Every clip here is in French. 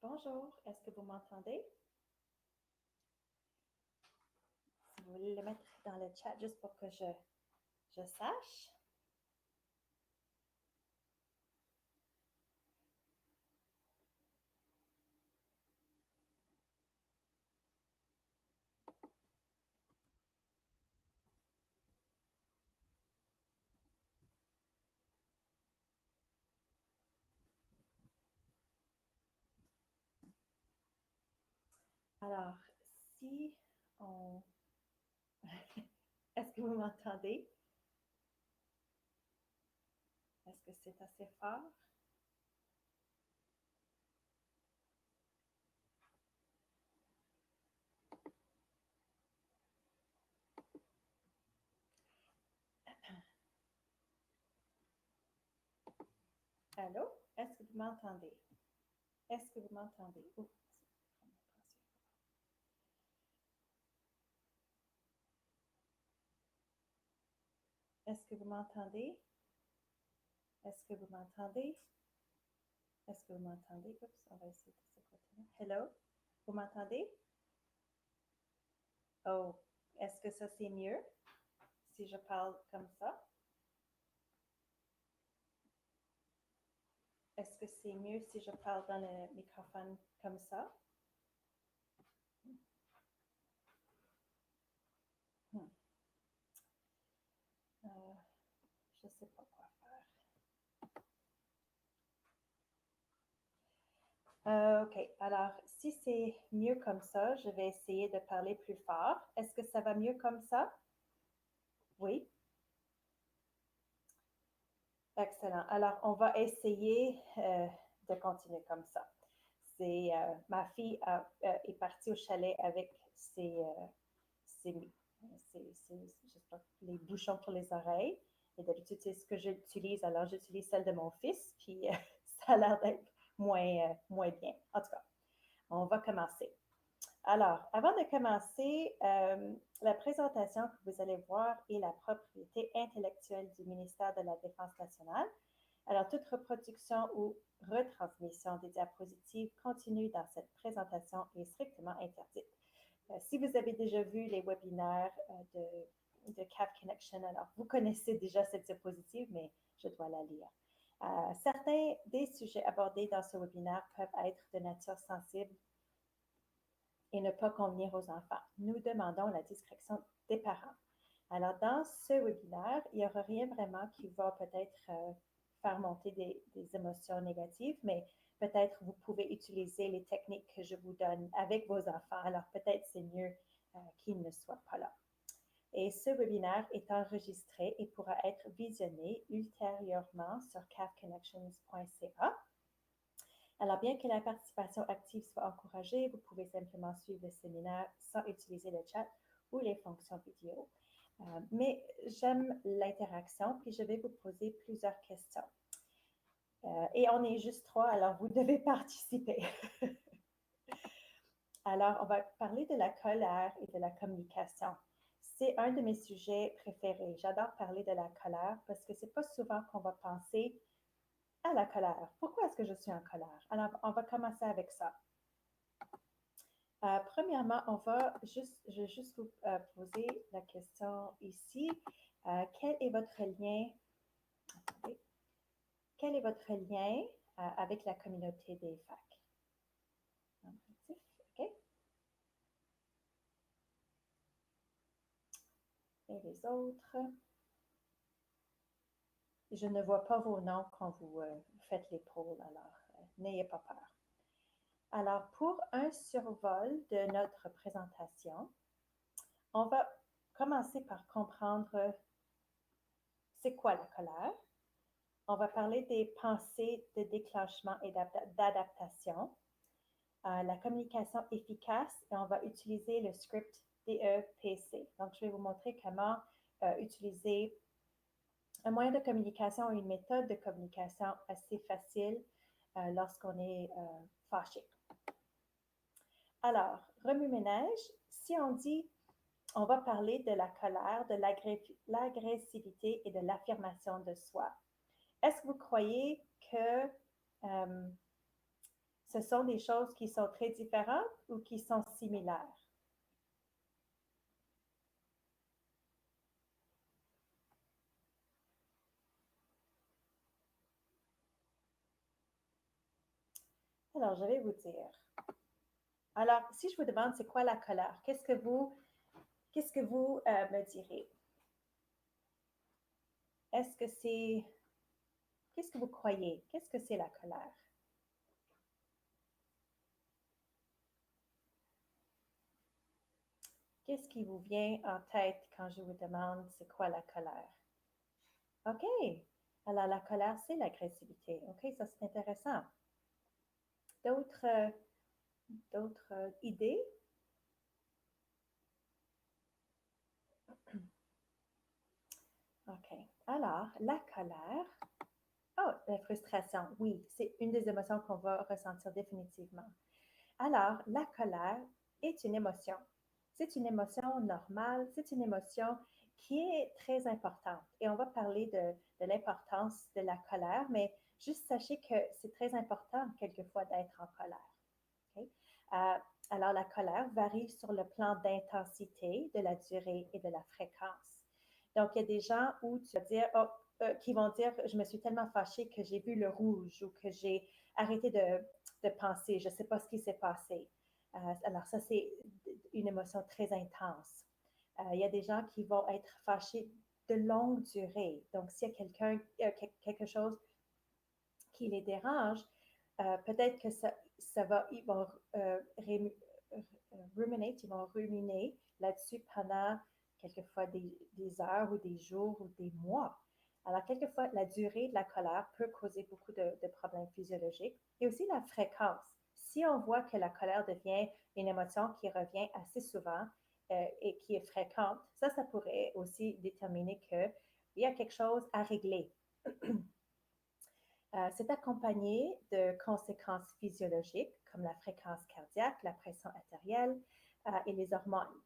Bonjour, est-ce que vous m'entendez? Si vous voulez le mettre dans le chat juste pour que je sache. Alors, si on... Est-ce que vous m'entendez? Est-ce que c'est assez fort? Allô? Est-ce que vous m'entendez? Est-ce que vous m'entendez? Oh, est-ce que vous m'entendez? Est-ce que vous m'entendez? Est-ce que vous m'entendez? Oups, on va essayer de ce côté-là. Hello? Vous m'entendez? Oh, est-ce que ça c'est mieux si je parle comme ça? Est-ce que c'est mieux si je parle dans le microphone comme ça? Hmm. Euh, je ne sais pas quoi faire. OK, alors si c'est mieux comme ça, je vais essayer de parler plus fort. Est-ce que ça va mieux comme ça? Oui? Excellent. Alors, on va essayer de continuer comme ça. C'est ma fille est partie au chalet avec ses, je sais pas, les bouchons pour les oreilles. Et d'habitude, c'est ce que j'utilise. Alors, j'utilise celle de mon fils, puis ça a l'air d'être moins bien. En tout cas, on va commencer. Alors, avant de commencer, la présentation que vous allez voir est la propriété intellectuelle du ministère de la Défense nationale. Alors, toute reproduction ou retransmission des diapositives contenues dans cette présentation est strictement interdite. Si vous avez déjà vu les webinaires de CAF Connection, alors vous connaissez déjà cette diapositive, mais je dois la lire. Certains des sujets abordés dans ce webinaire peuvent être de nature sensible et ne pas convenir aux enfants. Nous demandons la discrétion des parents. Alors, dans ce webinaire, il n'y aura rien vraiment qui va peut-être faire monter des émotions négatives, mais peut-être vous pouvez utiliser les techniques que je vous donne avec vos enfants. Alors, peut-être c'est mieux qu'ils ne soient pas là. Et ce webinaire est enregistré et pourra être visionné ultérieurement sur cafconnections.ca. Alors, bien que la participation active soit encouragée, vous pouvez simplement suivre le séminaire sans utiliser le chat ou les fonctions vidéo. Mais j'aime l'interaction, puis je vais vous poser plusieurs questions. Et on est juste trois, alors vous devez participer. Alors, on va parler de la colère et de la communication. C'est un de mes sujets préférés. J'adore parler de la colère parce que c'est pas souvent qu'on va penser à la colère. Pourquoi est-ce que je suis en colère? Alors, on va commencer avec ça. Premièrement, je vais juste vous poser la question ici. Quel est votre lien, attendez, quel est votre lien avec la communauté des FAC? OK. Et les autres? Je ne vois pas vos noms quand vous faites les polls, alors n'ayez pas peur. Alors, pour un survol de notre présentation, on va commencer par comprendre c'est quoi la colère. On va parler des pensées de déclenchement et d'adaptation, la communication efficace, et on va utiliser le script DEPC. Donc, je vais vous montrer comment utiliser un moyen de communication ou une méthode de communication assez facile lorsqu'on est fâché. Alors, remue-ménage, si on dit, on va parler de la colère, de l'agressivité et de l'affirmation de soi. Est-ce que vous croyez que ce sont des choses qui sont très différentes ou qui sont similaires? Alors, je vais vous dire. Alors, si je vous demande c'est quoi la colère, qu'est-ce que vous me direz? Est-ce que c'est, qu'est-ce que vous croyez? Qu'est-ce que c'est la colère? Qu'est-ce qui vous vient en tête quand je vous demande c'est quoi la colère? OK. Alors, la colère, c'est l'agressivité. OK, ça c'est intéressant. D'autres, d'autres idées? OK. Alors, la colère. Oh, la frustration. Oui, c'est une des émotions qu'on va ressentir définitivement. Alors, la colère est une émotion. C'est une émotion normale, c'est une émotion qui est très importante. Et on va parler de l'importance de la colère, mais juste sachez que c'est très important quelquefois d'être en colère. OK? Euh, alors, la colère varie sur le plan d'intensité, de la durée et de la fréquence. Donc, il y a des gens où tu vas dire, oh, qui vont dire, je me suis tellement fâchée que j'ai vu le rouge ou que j'ai arrêté de penser, je ne sais pas ce qui s'est passé. Alors, ça, c'est une émotion très intense. Il y a des gens qui vont être fâchés de longue durée. Donc, s'il y a quelque chose qui les dérange, peut-être que ça va, ils vont ruminate, ils vont ruminer là-dessus pendant quelquefois des heures ou des jours ou des mois. Alors, quelquefois, la durée de la colère peut causer beaucoup de problèmes physiologiques et aussi la fréquence. Si on voit que la colère devient une émotion qui revient assez souvent et qui est fréquente, ça pourrait aussi déterminer qu'il y a quelque chose à régler. C'est accompagné de conséquences physiologiques comme la fréquence cardiaque, la pression artérielle et les hormones.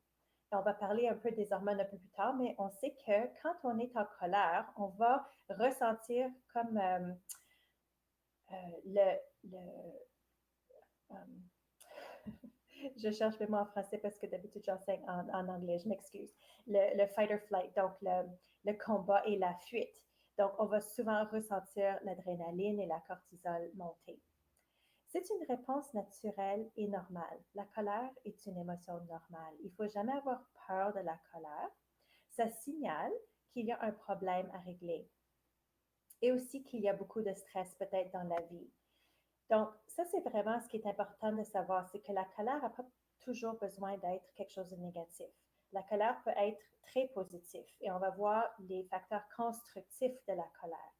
Et on va parler un peu des hormones un peu plus tard, mais on sait que quand on est en colère, on va ressentir comme le je cherche le mot en français parce que d'habitude j'enseigne en anglais, je m'excuse. Le fight or flight, donc le combat et la fuite. Donc, on va souvent ressentir l'adrénaline et la cortisol monter. C'est une réponse naturelle et normale. La colère est une émotion normale. Il ne faut jamais avoir peur de la colère. Ça signale qu'il y a un problème à régler et aussi qu'il y a beaucoup de stress peut-être dans la vie. Donc, ça, c'est vraiment ce qui est important de savoir, c'est que la colère n'a pas toujours besoin d'être quelque chose de négatif. La colère peut être très positive et on va voir les facteurs constructifs de la colère.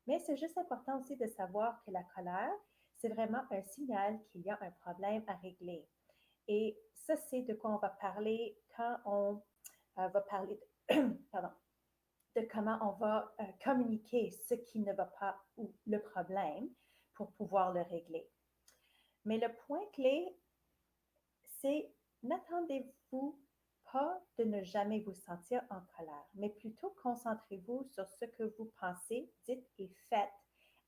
Mais c'est juste important aussi de savoir que la colère, c'est vraiment un signal qu'il y a un problème à régler. Et ça, c'est de quoi on va parler quand on va parler pardon, de comment on va communiquer ce qui ne va pas ou le problème pour pouvoir le régler. Mais le point clé, c'est n'attendez-vous pas de ne jamais vous sentir en colère, mais plutôt concentrez-vous sur ce que vous pensez, dites et faites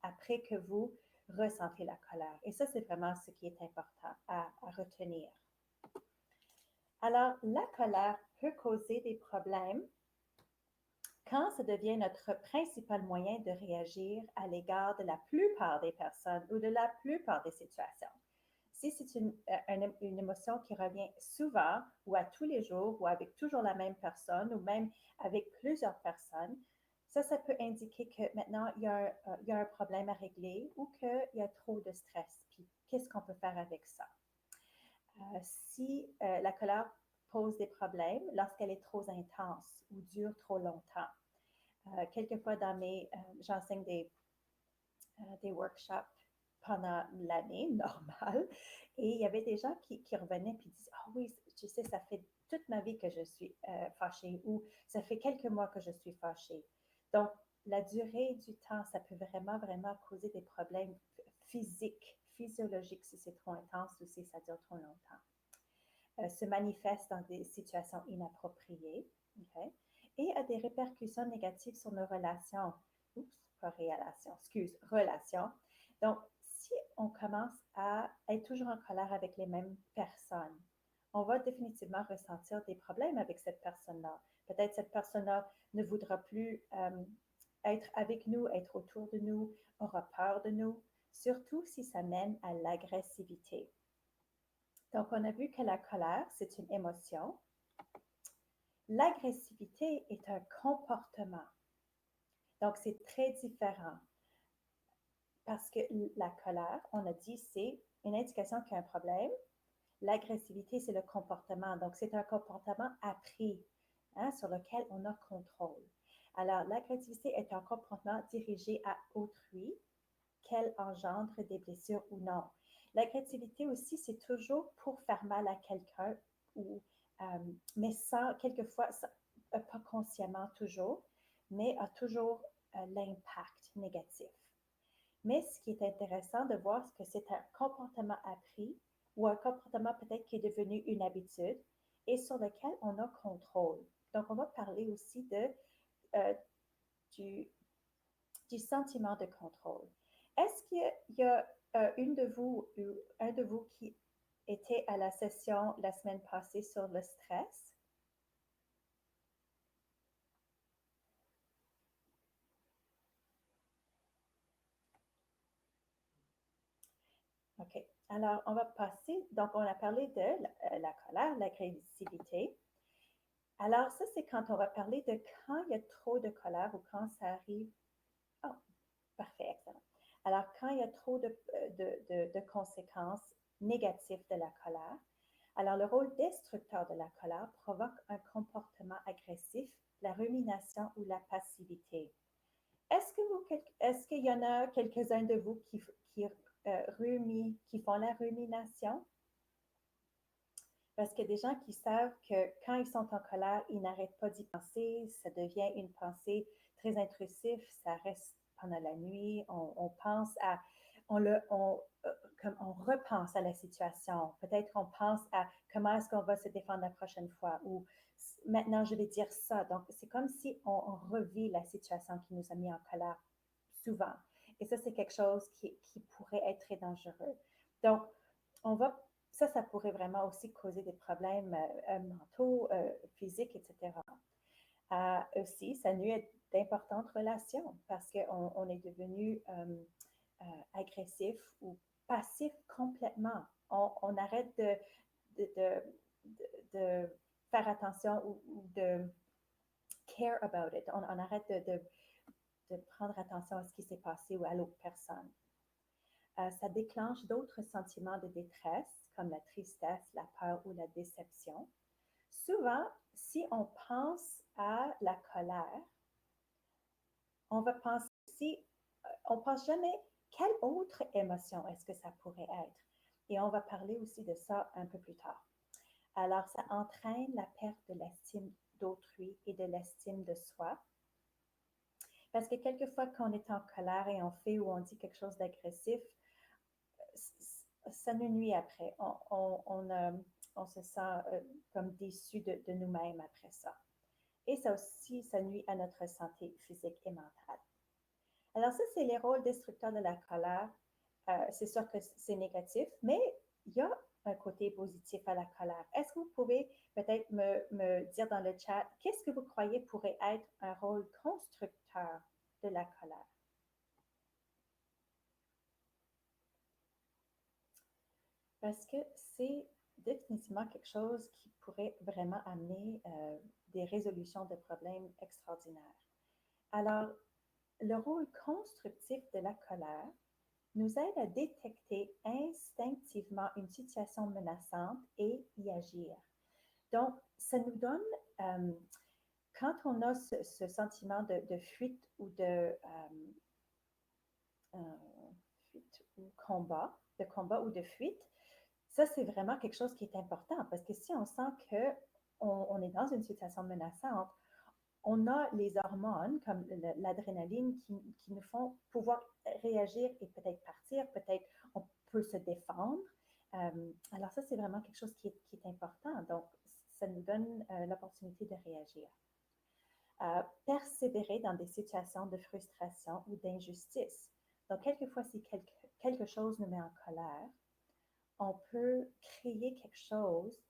après que vous ressentez la colère. Et ça, c'est vraiment ce qui est important à retenir. Alors, la colère peut causer des problèmes quand ça devient notre principal moyen de réagir à l'égard de la plupart des personnes ou de la plupart des situations. Si c'est une émotion qui revient souvent ou à tous les jours ou avec toujours la même personne ou même avec plusieurs personnes, ça peut indiquer que maintenant il y a un problème à régler ou qu'il y a trop de stress. Puis qu'est-ce qu'on peut faire avec ça? Si la colère pose des problèmes lorsqu'elle est trop intense ou dure trop longtemps. Quelquefois j'enseigne des workshops pendant l'année normale et il y avait des gens qui revenaient et disaient, ah oui, tu sais, ça fait toute ma vie que je suis fâchée ou ça fait quelques mois que je suis fâchée. Donc, la durée du temps, ça peut vraiment, vraiment causer des problèmes physiques, physiologiques si c'est trop intense ou si ça dure trop longtemps. Se manifeste dans des situations inappropriées, okay? Et a des répercussions négatives sur nos relations. Oups, pas relations, excuse, relations. Donc, si on commence à être toujours en colère avec les mêmes personnes, on va définitivement ressentir des problèmes avec cette personne-là. Peut-être cette personne-là ne voudra plus être avec nous, être autour de nous, aura peur de nous, surtout si ça mène à l'agressivité. Donc, on a vu que la colère, c'est une émotion. L'agressivité est un comportement. Donc, c'est très différent parce que la colère, on a dit, c'est une indication qu'il y a un problème. L'agressivité, c'est le comportement. Donc, c'est un comportement appris sur lequel on a contrôle. Alors, l'agressivité est un comportement dirigé à autrui, qu'elle engendre des blessures ou non. L'agressivité aussi, c'est toujours pour faire mal à quelqu'un, euh, mais sans, quelquefois, pas consciemment toujours, mais a toujours l'impact négatif. Mais ce qui est intéressant de voir, c'est que c'est un comportement appris ou un comportement peut-être qui est devenu une habitude et sur lequel on a contrôle. Donc, on va parler aussi euh, du, du sentiment de contrôle. Est-ce qu'il y a une de vous ou un de vous qui était à la session la semaine passée sur le stress? OK. Alors, on va passer. Donc, on a parlé de la colère, l'agressivité. Alors, ça, c'est quand on va parler de quand il y a trop de colère ou quand ça arrive. Oh, parfait, excellent. Alors, quand il y a trop de conséquences négatives de la colère, alors le rôle destructeur de la colère provoque un comportement agressif, la rumination ou la passivité. Est-ce qu'il y en a quelques-uns de vous qui font la rumination? Parce qu'il y a des gens qui savent que quand ils sont en colère, ils n'arrêtent pas d'y penser, ça devient une pensée très intrusive, ça reste pendant la nuit, on pense à, comme on repense à la situation. Peut-être on pense à comment est-ce qu'on va se défendre la prochaine fois ou maintenant je vais dire ça. Donc, c'est comme si on revit la situation qui nous a mis en colère souvent. Et ça, c'est quelque chose qui pourrait être très dangereux. Donc, on va ça pourrait vraiment aussi causer des problèmes mentaux, physiques, etc. Aussi, ça nuit à d'importantes relations parce qu'on est devenu agressif ou passif complètement. On arrête de faire attention ou de care about it. On arrête de prendre attention à ce qui s'est passé ou à l'autre personne. Ça déclenche d'autres sentiments de détresse, comme la tristesse, la peur ou la déception. Souvent, si on pense à la colère, on va penser aussi, on pense jamais quelle autre émotion est-ce que ça pourrait être. Et on va parler aussi de ça un peu plus tard. Alors, ça entraîne la perte de l'estime d'autrui et de l'estime de soi. Parce que quelquefois, quand on est en colère et on fait ou on dit quelque chose d'agressif, ça nous nuit après. On se sent comme déçu de nous-mêmes après ça. Et ça aussi, ça nuit à notre santé physique et mentale. Alors ça, c'est les rôles destructeurs de la colère. C'est sûr que c'est négatif, mais il y a un côté positif à la colère. Est-ce que vous pouvez peut-être me dire dans le chat, qu'est-ce que vous croyez pourrait être un rôle constructeur de la colère? Parce que c'est définitivement quelque chose qui pourrait vraiment amener des résolutions de problèmes extraordinaires. Alors, le rôle constructif de la colère nous aide à détecter instinctivement une situation menaçante et y agir. Donc, ça nous donne, quand on a ce sentiment de fuite ou fuite ou de combat ou de fuite, ça, c'est vraiment quelque chose qui est important parce que si on sent qu'on est dans une situation menaçante, on a les hormones comme l'adrénaline qui nous font pouvoir réagir et peut-être partir, peut-être on peut se défendre. Alors ça, c'est vraiment quelque chose qui est important. Donc, ça nous donne l'opportunité de réagir. Persévérer dans des situations de frustration ou d'injustice. Donc, quelquefois, si quelque chose nous met en colère, on peut créer quelque chose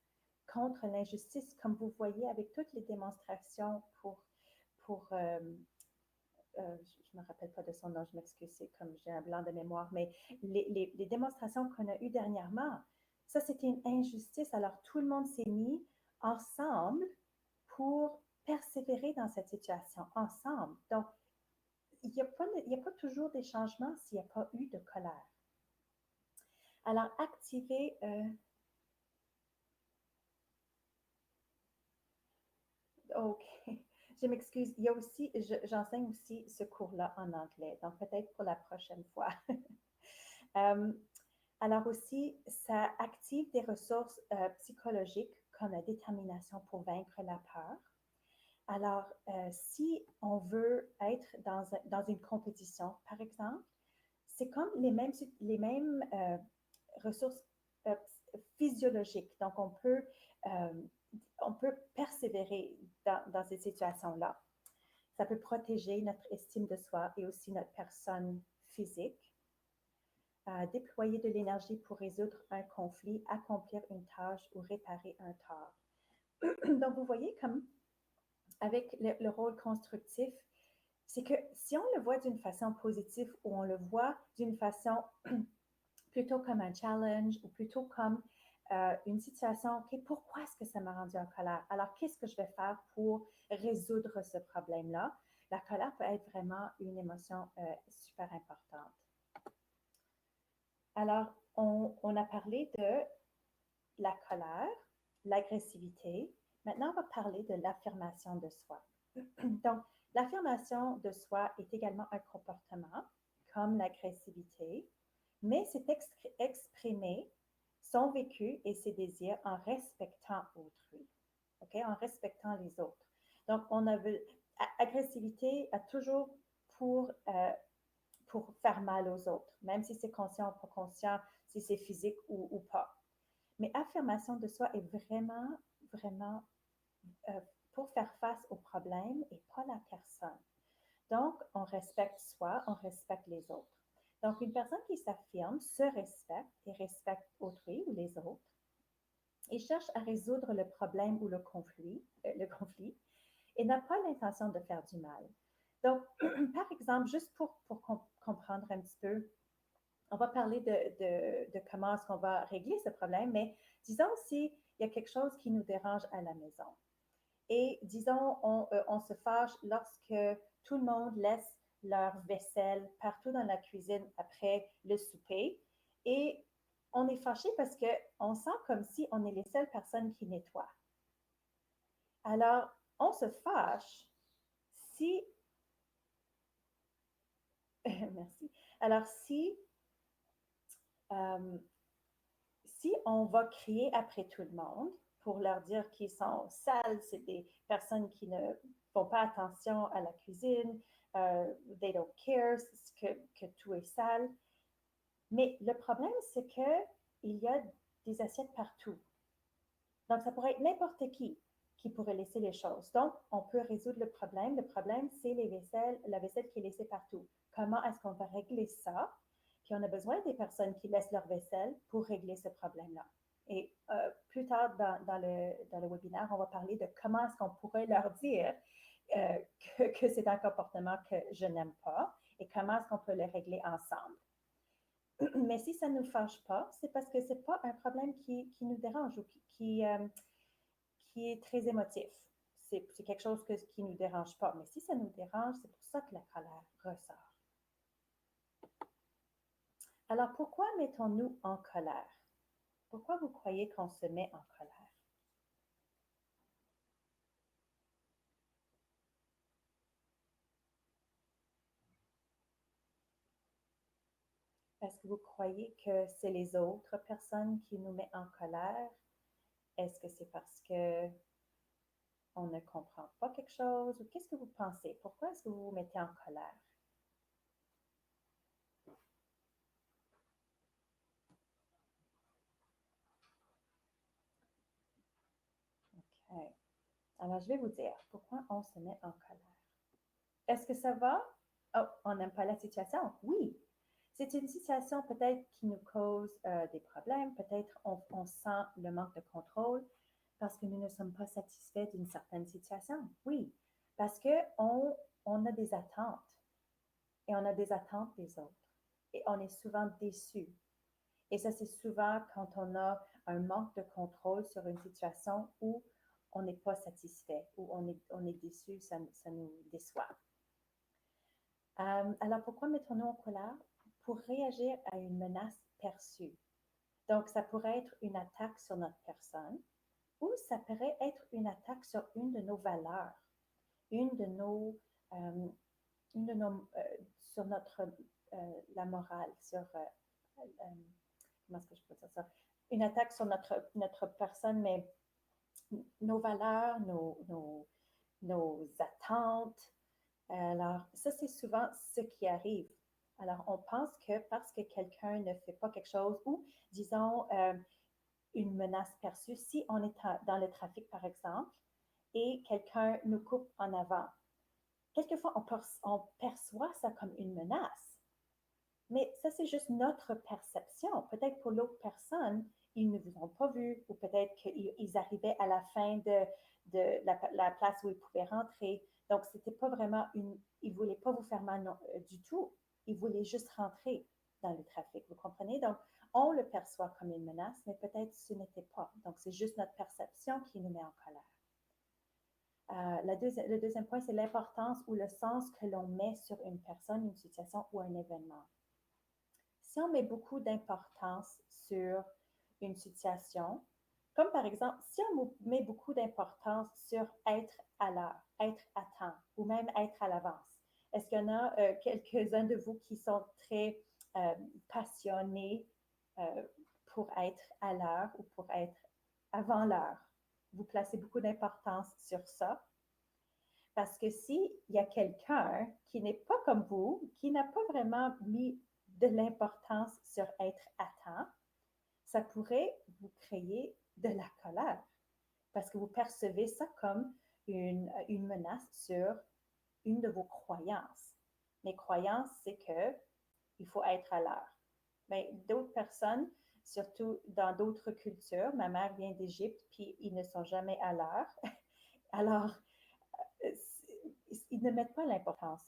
contre l'injustice, comme vous voyez avec toutes les démonstrations pour je ne me rappelle pas de son nom, je m'excuse, c'est comme j'ai un blanc de mémoire, mais les démonstrations qu'on a eues dernièrement, ça c'était une injustice. Alors tout le monde s'est mis ensemble pour persévérer dans cette situation, ensemble. Donc, il n'y a pas toujours des changements s'il n'y a pas eu de colère. Alors, activer OK. Je m'excuse. Il y a aussi, j'enseigne aussi ce cours-là en anglais, donc peut-être pour la prochaine fois. Euh, alors aussi, ça active des ressources psychologiques comme la détermination pour vaincre la peur. Alors, si on veut être dans une compétition, par exemple, c'est comme les mêmes ressources euh, physiologiques. Donc, euh, on peut persévérer dans ces situations-là. Ça peut protéger notre estime de soi et aussi notre personne physique. Déployer de l'énergie pour résoudre un conflit, accomplir une tâche ou réparer un tort. Donc, vous voyez comme avec le rôle constructif, c'est que si on le voit d'une façon positive ou on le voit d'une façon plutôt comme un challenge ou plutôt comme une situation, OK, pourquoi est-ce que ça m'a rendu en colère? Alors, qu'est-ce que je vais faire pour résoudre ce problème-là? La colère peut être vraiment une émotion super importante. Alors, on a parlé de la colère, l'agressivité. Maintenant, on va parler de l'affirmation de soi. Donc, l'affirmation de soi est également un comportement comme l'agressivité, mais c'est exprimer son vécu et ses désirs en respectant autrui, OK? En respectant les autres. Donc, on a vu, agressivité a toujours pour, euh, pour faire mal aux autres, même si c'est conscient ou pas conscient, si c'est physique ou pas. Mais affirmation de soi est vraiment, vraiment euh, pour faire face au problème et pas la personne. Donc, on respecte soi, on respecte les autres. Donc, une personne qui s'affirme se respecte et respecte autrui ou les autres et cherche à résoudre le problème ou le conflit et n'a pas l'intention de faire du mal. Donc, par exemple, juste pour comprendre un petit peu, on va parler de comment est-ce qu'on va régler ce problème, mais disons s'il y a quelque chose qui nous dérange à la maison. Et disons, on se fâche lorsque tout le monde laisse leur vaisselle partout dans la cuisine après le souper. Et on est fâché parce qu'on sent comme si on est les seules personnes qui nettoient. Alors, on se fâche si... Merci. Alors, euh, si on va crier après tout le monde pour leur dire qu'ils sont sales, c'est des personnes qui ne font pas attention à la cuisine, they don't care, que tout est sale. Mais le problème, c'est qu'il y a des assiettes partout. Donc, ça pourrait être n'importe qui pourrait laisser les choses. Donc, on peut résoudre le problème. Le problème, c'est la vaisselle qui est laissée partout. Comment est-ce qu'on va régler ça? Puis on a besoin des personnes qui laissent leur vaisselle pour régler ce problème-là. Et plus tard dans le webinaire, on va parler de comment est-ce qu'on pourrait leur dire euh, que c'est un comportement que je n'aime pas et comment est-ce qu'on peut le régler ensemble. Mais si ça ne nous fâche pas, c'est parce que ce n'est pas un problème qui nous dérange ou qui est très émotif. C'est quelque chose qui ne nous dérange pas. Mais si ça nous dérange, c'est pour ça que la colère ressort. Alors, pourquoi mettons-nous en colère? Pourquoi vous croyez qu'on se met en colère? Est-ce que vous croyez que c'est les autres personnes qui nous mettent en colère? Est-ce que c'est parce que on ne comprend pas quelque chose? Ou qu'est-ce que vous pensez? Pourquoi est-ce que vous vous mettez en colère? OK. Alors, je vais vous dire pourquoi on se met en colère. Est-ce que ça va? Oh, on n'aime pas la situation? Oui. C'est une situation peut-être qui nous cause des problèmes, peut-être on sent le manque de contrôle parce que nous ne sommes pas satisfaits d'une certaine situation. Oui, parce qu'on a des attentes et on a des attentes des autres et on est souvent déçus. Et ça, c'est souvent quand on a un manque de contrôle sur une situation où on n'est pas satisfait, où on est déçu, ça nous déçoit. Alors, pourquoi mettons-nous en colère? Pour réagir à une menace perçue. Donc, ça pourrait être une attaque sur notre personne ou ça pourrait être une attaque sur une de nos valeurs, une de nos, euh, une de nos sur notre, la morale, sur, comment est-ce que je peux dire ça? Une attaque sur notre personne, mais nos valeurs, nos attentes. Alors, ça, c'est souvent ce qui arrive. Alors, on pense que parce que quelqu'un ne fait pas quelque chose ou, disons, une menace perçue, si on est dans le trafic, par exemple, et quelqu'un nous coupe en avant, quelquefois, on perçoit ça comme une menace. Mais ça, c'est juste notre perception. Peut-être pour l'autre personne, ils ne vous ont pas vu ou peut-être qu'ils arrivaient à la fin de la place où ils pouvaient rentrer. Donc, c'était pas vraiment ils ne voulaient pas vous faire mal du tout. Ils voulaient juste rentrer dans le trafic. Vous comprenez? Donc, on le perçoit comme une menace, mais peut-être ce n'était pas. Donc, c'est juste notre perception qui nous met en colère. Le deuxième point, c'est l'importance ou le sens que l'on met sur une personne, une situation ou un événement. Si on met beaucoup d'importance sur une situation, comme par exemple, si on met beaucoup d'importance sur être à l'heure, être à temps ou même être à l'avance, est-ce qu'il y en a quelques-uns de vous qui sont très passionnés pour être à l'heure ou pour être avant l'heure? Vous placez beaucoup d'importance sur ça. Parce que s'il y a quelqu'un qui n'est pas comme vous, qui n'a pas vraiment mis de l'importance sur être à temps, ça pourrait vous créer de la colère parce que vous percevez ça comme une menace sur une de vos croyances. Mes croyances, c'est que il faut être à l'heure. Mais d'autres personnes, surtout dans d'autres cultures, ma mère vient d'Égypte, puis ils ne sont jamais à l'heure. Alors, ils ne mettent pas l'importance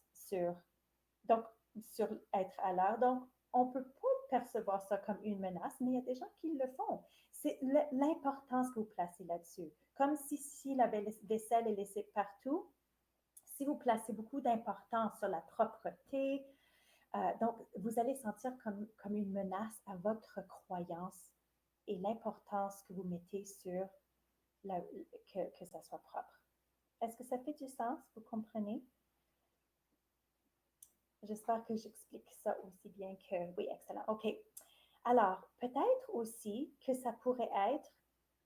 donc, sur être à l'heure. Donc, on ne peut pas percevoir ça comme une menace, mais il y a des gens qui le font. C'est l'importance que vous placez là-dessus. Comme si la vaisselle est laissée partout, si vous placez beaucoup d'importance sur la propreté, donc vous allez sentir comme une menace à votre croyance et l'importance que vous mettez sur que ça soit propre. Est-ce que ça fait du sens? Vous comprenez? J'espère que j'explique ça aussi bien que... Oui, excellent. OK. Alors, peut-être aussi que ça pourrait être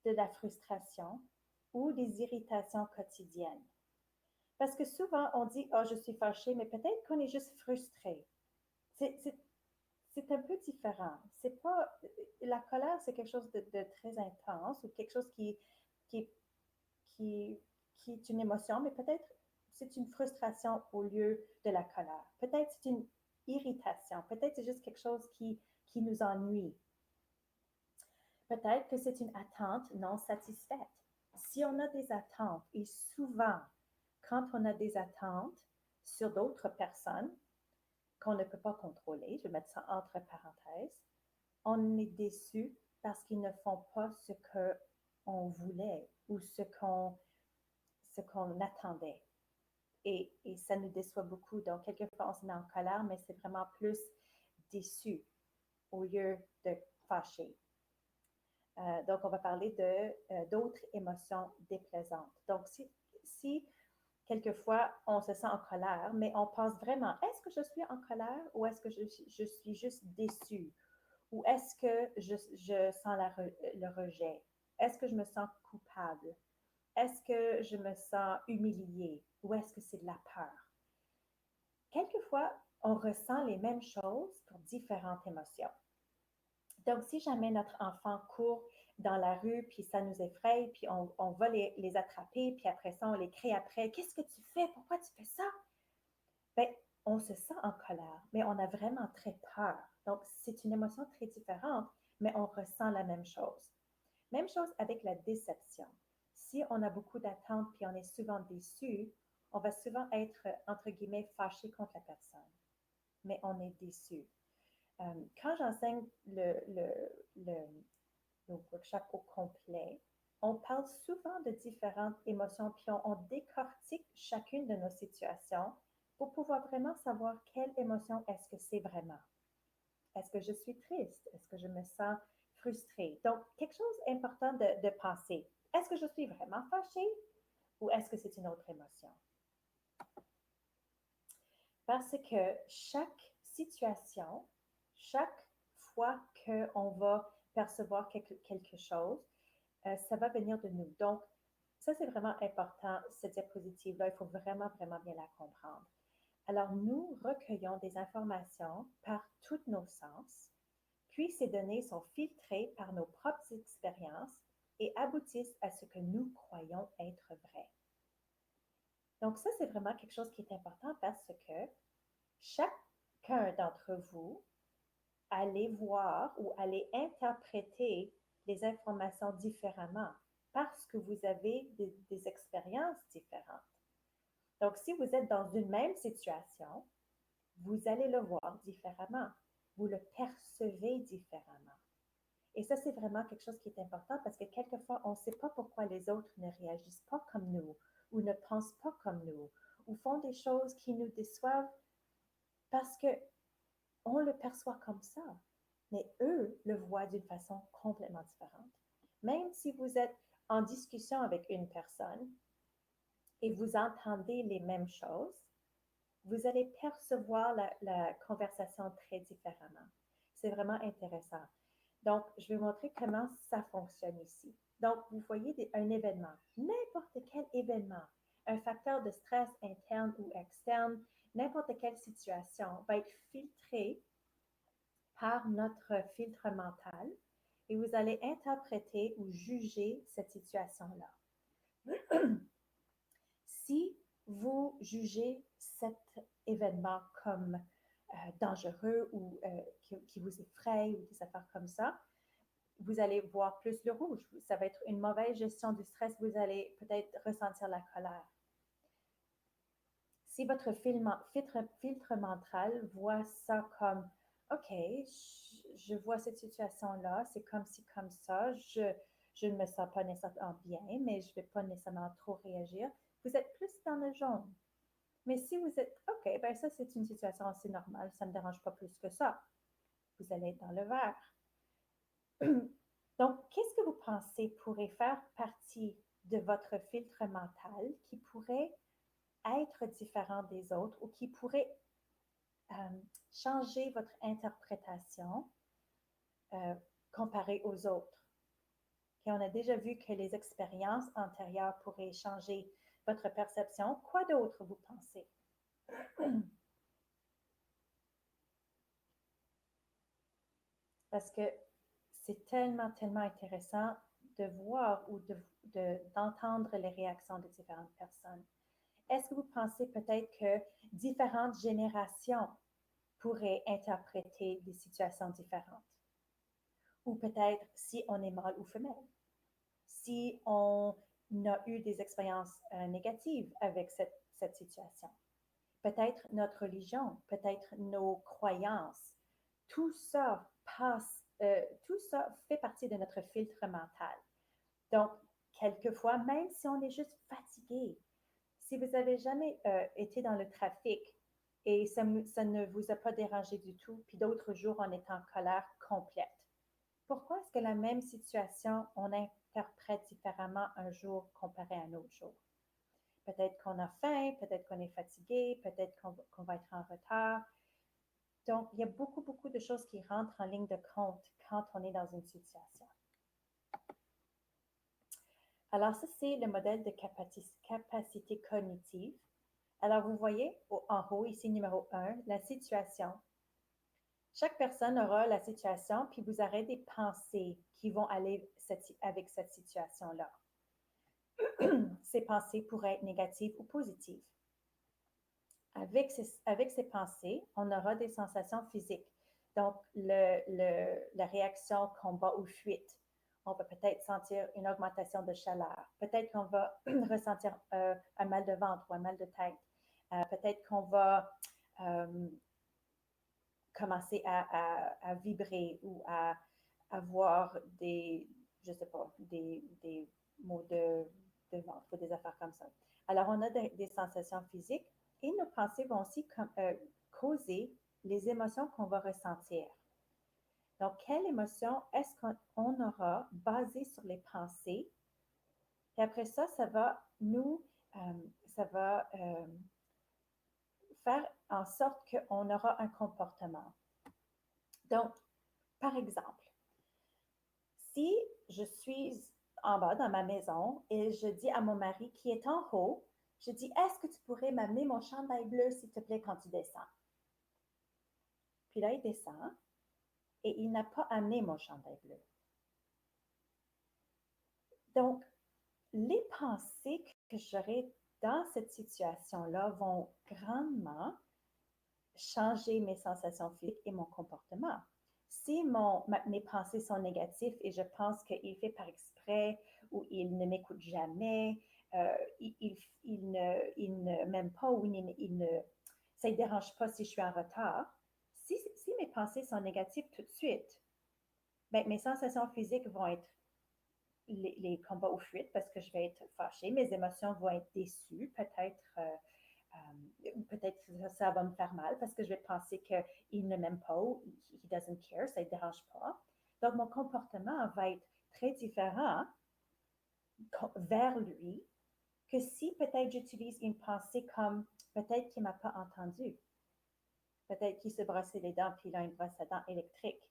de la frustration ou des irritations quotidiennes. Parce que souvent, on dit, oh, je suis fâchée, mais peut-être qu'on est juste frustré. C'est un peu différent. C'est pas... La colère, c'est quelque chose de très intense ou quelque chose qui, qui, qui est une émotion, mais peut-être c'est une frustration au lieu de la colère. Peut-être c'est une irritation. Peut-être c'est juste quelque chose qui nous ennuie. Peut-être que c'est une attente non satisfaite. Si on a des attentes, et souvent, quand on a des attentes sur d'autres personnes qu'on ne peut pas contrôler, je vais mettre ça entre parenthèses, on est déçu parce qu'ils ne font pas ce qu'on voulait ou ce qu'on attendait. Et ça nous déçoit beaucoup. Donc, quelquefois, on se met en colère, mais c'est vraiment plus déçu au lieu de fâché. Donc, on va parler d'autres émotions déplaisantes. Donc, si quelquefois on se sent en colère, mais on pense vraiment, est-ce que je suis en colère ou est-ce que je suis juste déçue? Ou est-ce que je sens le rejet? Est-ce que je me sens coupable? Est-ce que je me sens humiliée? Ou est-ce que c'est de la peur? Quelquefois, on ressent les mêmes choses pour différentes émotions. Donc, si jamais notre enfant court dans la rue, puis ça nous effraie, puis on va les attraper, puis après ça, on les crie après, qu'est-ce que tu fais? Pourquoi tu fais ça? Bien, on se sent en colère, mais on a vraiment très peur. Donc, c'est une émotion très différente, mais on ressent la même chose. Même chose avec la déception. Si on a beaucoup d'attentes puis on est souvent déçu, on va souvent être, entre guillemets, fâché contre la personne, mais on est déçu. Quand j'enseigne le workshop au complet, on parle souvent de différentes émotions, puis on décortique chacune de nos situations pour pouvoir vraiment savoir quelle émotion est-ce que c'est vraiment. Est-ce que je suis triste? Est-ce que je me sens frustrée? Donc, quelque chose d'important de penser. Est-ce que je suis vraiment fâchée ou est-ce que c'est une autre émotion? Parce que chaque situation, chaque fois qu'on va percevoir quelque chose, ça va venir de nous. Donc, ça, c'est vraiment important, cette diapositive-là. Il faut vraiment, vraiment bien la comprendre. Alors, nous recueillons des informations par tous nos sens, puis ces données sont filtrées par nos propres expériences et aboutissent à ce que nous croyons être vrai. Donc, ça, c'est vraiment quelque chose qui est important parce que chacun d'entre vous allez voir ou allez interpréter les informations différemment parce que vous avez des expériences différentes. Donc, si vous êtes dans une même situation, vous allez le voir différemment. Vous le percevez différemment. Et ça, c'est vraiment quelque chose qui est important parce que quelquefois, on ne sait pas pourquoi les autres ne réagissent pas comme nous ou ne pensent pas comme nous ou font des choses qui nous déçoivent parce qu'on le perçoit comme ça. Mais eux le voient d'une façon complètement différente. Même si vous êtes en discussion avec une personne et vous entendez les mêmes choses, vous allez percevoir la conversation très différemment. C'est vraiment intéressant. Donc, je vais vous montrer comment ça fonctionne ici. Donc, vous voyez un événement, n'importe quel événement, un facteur de stress interne ou externe, n'importe quelle situation va être filtré par notre filtre mental et vous allez interpréter ou juger cette situation-là. Si vous jugez cet événement comme dangereux ou qui vous effraie ou des affaires comme ça, vous allez voir plus le rouge. Ça va être une mauvaise gestion du stress. Vous allez peut-être ressentir la colère. Si votre filtre mental voit ça comme, OK, je vois cette situation-là, c'est comme ci, comme ça, je ne me sens pas nécessairement bien, mais je ne vais pas nécessairement trop réagir, vous êtes plus dans le jaune. Mais si vous êtes, OK, ben ça, c'est une situation assez normale, ça ne me dérange pas plus que ça, vous allez être dans le vert. Donc, qu'est-ce que vous pensez pourrait faire partie de votre filtre mental qui pourrait être différent des autres ou qui pourrait changer votre interprétation euh, comparée aux autres? Et on a déjà vu que les expériences antérieures pourraient changer votre perception. Quoi d'autre vous pensez? Parce que c'est tellement, tellement intéressant de voir ou d'entendre les réactions de différentes personnes. Est-ce que vous pensez peut-être que différentes générations pourraient interpréter des situations différentes? Ou peut-être si on est mâle ou femelle, si on a eu des expériences négatives avec cette situation. Peut-être notre religion, peut-être nos croyances. Tout ça tout ça fait partie de notre filtre mental. Donc, quelquefois, même si on est juste fatigué, si vous n'avez jamais été dans le trafic et ça ne vous a pas dérangé du tout, puis d'autres jours, on est en colère complète, pourquoi est-ce que la même situation, on interprète différemment un jour comparé à un autre jour? Peut-être qu'on a faim, peut-être qu'on est fatigué, peut-être qu'on va être en retard. Donc, il y a beaucoup, beaucoup de choses qui rentrent en ligne de compte quand on est dans une situation. Alors, ça, c'est le modèle de capacité cognitive. Alors, vous voyez en haut, ici, numéro 1, la situation. Chaque personne aura la situation, puis vous aurez des pensées qui vont aller avec cette situation-là. Ces pensées pourraient être négatives ou positives. Avec ces pensées, on aura des sensations physiques. Donc, la réaction combat ou fuite, on va peut-être sentir une augmentation de chaleur. Peut-être qu'on va ressentir un mal de ventre ou un mal de tête. Peut-être qu'on va commencer à vibrer ou à avoir des, je sais pas, des maux de ventre ou des affaires comme ça. Alors, on a des sensations physiques et nos pensées vont aussi causer les émotions qu'on va ressentir. Donc, quelle émotion est-ce qu'on aura basée sur les pensées? Et après ça, ça va faire en sorte qu'on aura un comportement. Donc, par exemple, si je suis en bas dans ma maison et je dis à mon mari qui est en haut, je dis, est-ce que tu pourrais m'amener mon chandail bleu, s'il te plaît, quand tu descends? Puis là, il descend et il n'a pas amené mon chandail bleu. Donc, les pensées que j'aurai dans cette situation-là vont grandement changer mes sensations physiques et mon comportement. Si mes pensées sont négatives et je pense qu'il fait par exprès ou il ne m'écoute jamais, il ne m'aime pas ou ça ne dérange pas si je suis en retard, si mes pensées sont négatives tout de suite, ben, mes sensations physiques vont être les combats ou fuites parce que je vais être fâchée, mes émotions vont être déçues, peut-être que ça va me faire mal parce que je vais penser qu'il ne m'aime pas ou he doesn't care, ça ne dérange pas. Donc, mon comportement va être très différent vers lui que si peut-être j'utilise une pensée comme peut-être qu'il ne m'a pas entendu. Peut-être qu'il se brossait les dents puis il a une brosse à dents électrique.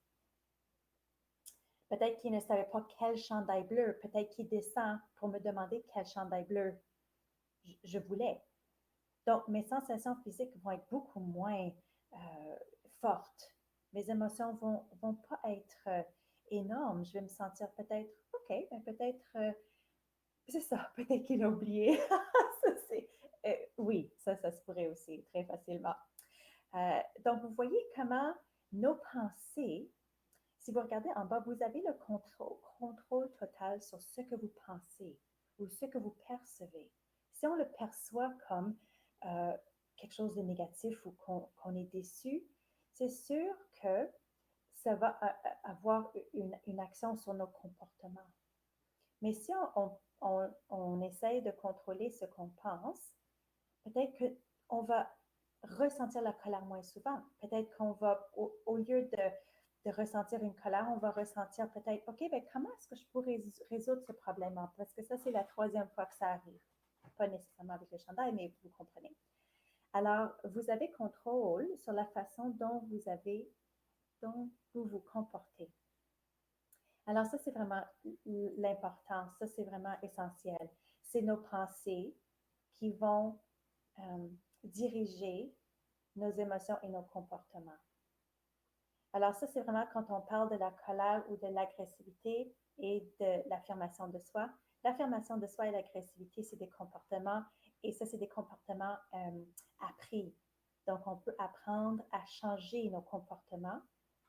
Peut-être qu'il ne savait pas quel chandail bleu. Peut-être qu'il descend pour me demander quel chandail bleu je voulais. Donc, mes sensations physiques vont être beaucoup moins fortes. Mes émotions vont pas être énormes. Je vais me sentir peut-être, OK, mais peut-être, c'est ça, peut-être qu'il a oublié. Oui, ça se pourrait aussi très facilement. Donc, vous voyez comment nos pensées, si vous regardez en bas, vous avez le contrôle total sur ce que vous pensez ou ce que vous percevez. Si on le perçoit comme euh, quelque chose de négatif ou qu'on est déçu, c'est sûr que ça va avoir une action sur nos comportements. Mais si on essaye de contrôler ce qu'on pense, peut-être qu'on va ressentir la colère moins souvent. Peut-être qu'on va, au lieu de ressentir une colère, on va ressentir peut-être, OK, ben comment est-ce que je pourrais résoudre ce problème? Parce que ça, c'est la troisième fois que ça arrive. Pas nécessairement avec le chandail, mais vous comprenez. Alors, vous avez contrôle sur la façon dont vous vous comportez. Alors, ça, c'est vraiment l'important. Ça, c'est vraiment essentiel. C'est nos pensées qui vont diriger nos émotions et nos comportements. Alors ça, c'est vraiment quand on parle de la colère ou de l'agressivité et de l'affirmation de soi. L'affirmation de soi et l'agressivité, c'est des comportements et ça, c'est des comportements appris. Donc, on peut apprendre à changer nos comportements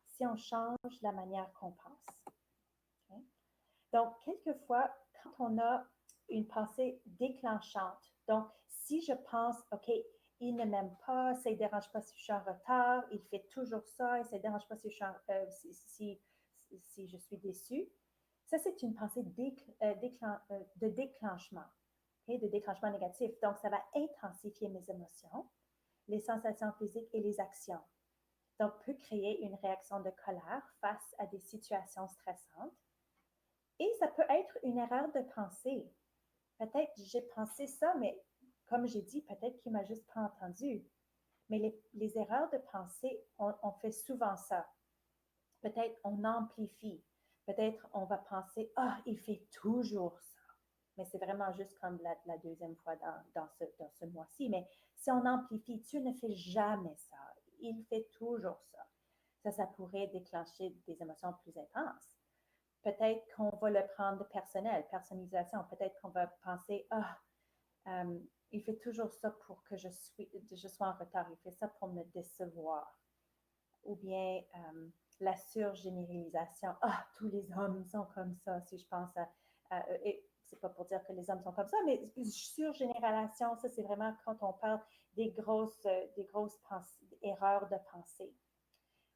si on change la manière qu'on pense. Okay? Donc, quelquefois, quand on a une pensée déclenchante, donc si je pense, OK, il ne m'aime pas, ça ne dérange pas si je suis en retard, il fait toujours ça, et ça ne dérange pas si je suis, si je suis déçue. Ça, c'est une pensée de déclenchement, okay, de déclenchement négatif. Donc, ça va intensifier mes émotions, les sensations physiques et les actions. Donc, peut créer une réaction de colère face à des situations stressantes. Et ça peut être une erreur de pensée. Peut-être j'ai pensé ça, mais comme j'ai dit, peut-être qu'il ne m'a juste pas entendu. Mais les erreurs de pensée, on fait souvent ça. Peut-être on amplifie. Peut-être on va penser, ah, il fait toujours ça. Mais c'est vraiment juste comme la deuxième fois dans ce mois-ci. Mais si on amplifie, tu ne fais jamais ça. Il fait toujours ça. Ça pourrait déclencher des émotions plus intenses. Peut-être qu'on va le prendre personnel, personnalisation. Peut-être qu'on va penser, ah, il fait toujours ça pour que je sois en retard. Il fait ça pour me décevoir. ou bien la surgénéralisation. Ah, tous les hommes sont comme ça, si je pense et c'est pas pour dire que les hommes sont comme ça, mais surgénéralisation, ça c'est vraiment quand on parle des grosses erreurs de pensée.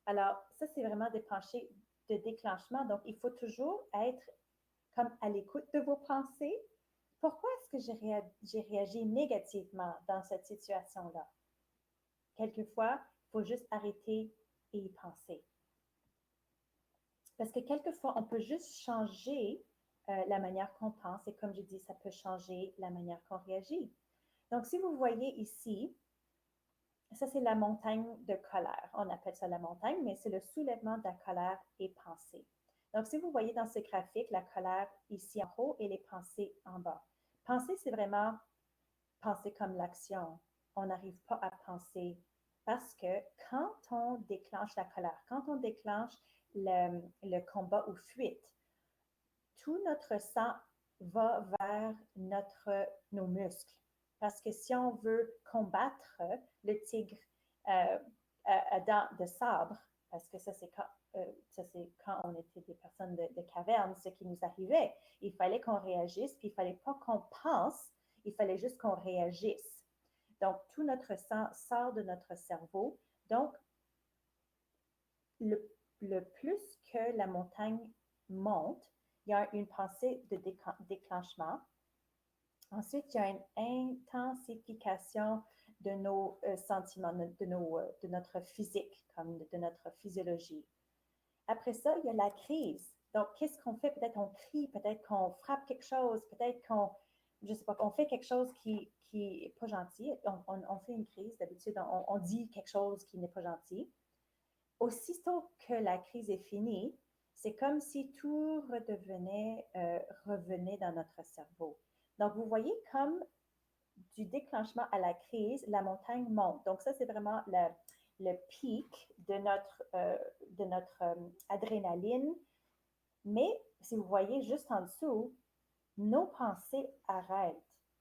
Alors, ça c'est vraiment des pensées de déclenchement. Donc, il faut toujours être comme à l'écoute de vos pensées. Pourquoi est-ce que j'ai réagi négativement dans cette situation-là? Quelquefois, il faut juste arrêter et y penser. Parce que quelquefois, on peut juste changer la manière qu'on pense et comme je dis, ça peut changer la manière qu'on réagit. Donc, si vous voyez ici, ça c'est la montagne de colère. On appelle ça la montagne, mais c'est le soulèvement de la colère et pensée. Donc, si vous voyez dans ce graphique, la colère ici en haut et les pensées en bas. Penser, c'est vraiment penser comme l'action. On n'arrive pas à penser parce que quand on déclenche la colère, quand on déclenche le combat ou fuite, tout notre sang va vers nos muscles. Parce que si on veut combattre le tigre à dents de sabre, parce que ça c'est quand on était des personnes de caverne, ce qui nous arrivait. Il fallait qu'on réagisse, puis il ne fallait pas qu'on pense, il fallait juste qu'on réagisse. Donc, tout notre sang sort de notre cerveau. Donc, le, le plus que la montagne monte, il y a une pensée de déclenchement. Ensuite, il y a une intensification de nos sentiments, de notre physique, comme de notre physiologie. Après ça, il y a la crise. Donc, qu'est-ce qu'on fait? Peut-être qu'on crie, peut-être qu'on frappe quelque chose, peut-être qu'on, je sais pas, qu'on fait quelque chose qui est pas gentil. On fait une crise, d'habitude, on dit quelque chose qui n'est pas gentil. Aussitôt que la crise est finie, c'est comme si tout revenait dans notre cerveau. Donc, vous voyez comme du déclenchement à la crise, la montagne monte. Donc, ça, c'est vraiment le pic de notre adrénaline. Mais si vous voyez juste en dessous, nos pensées arrêtent.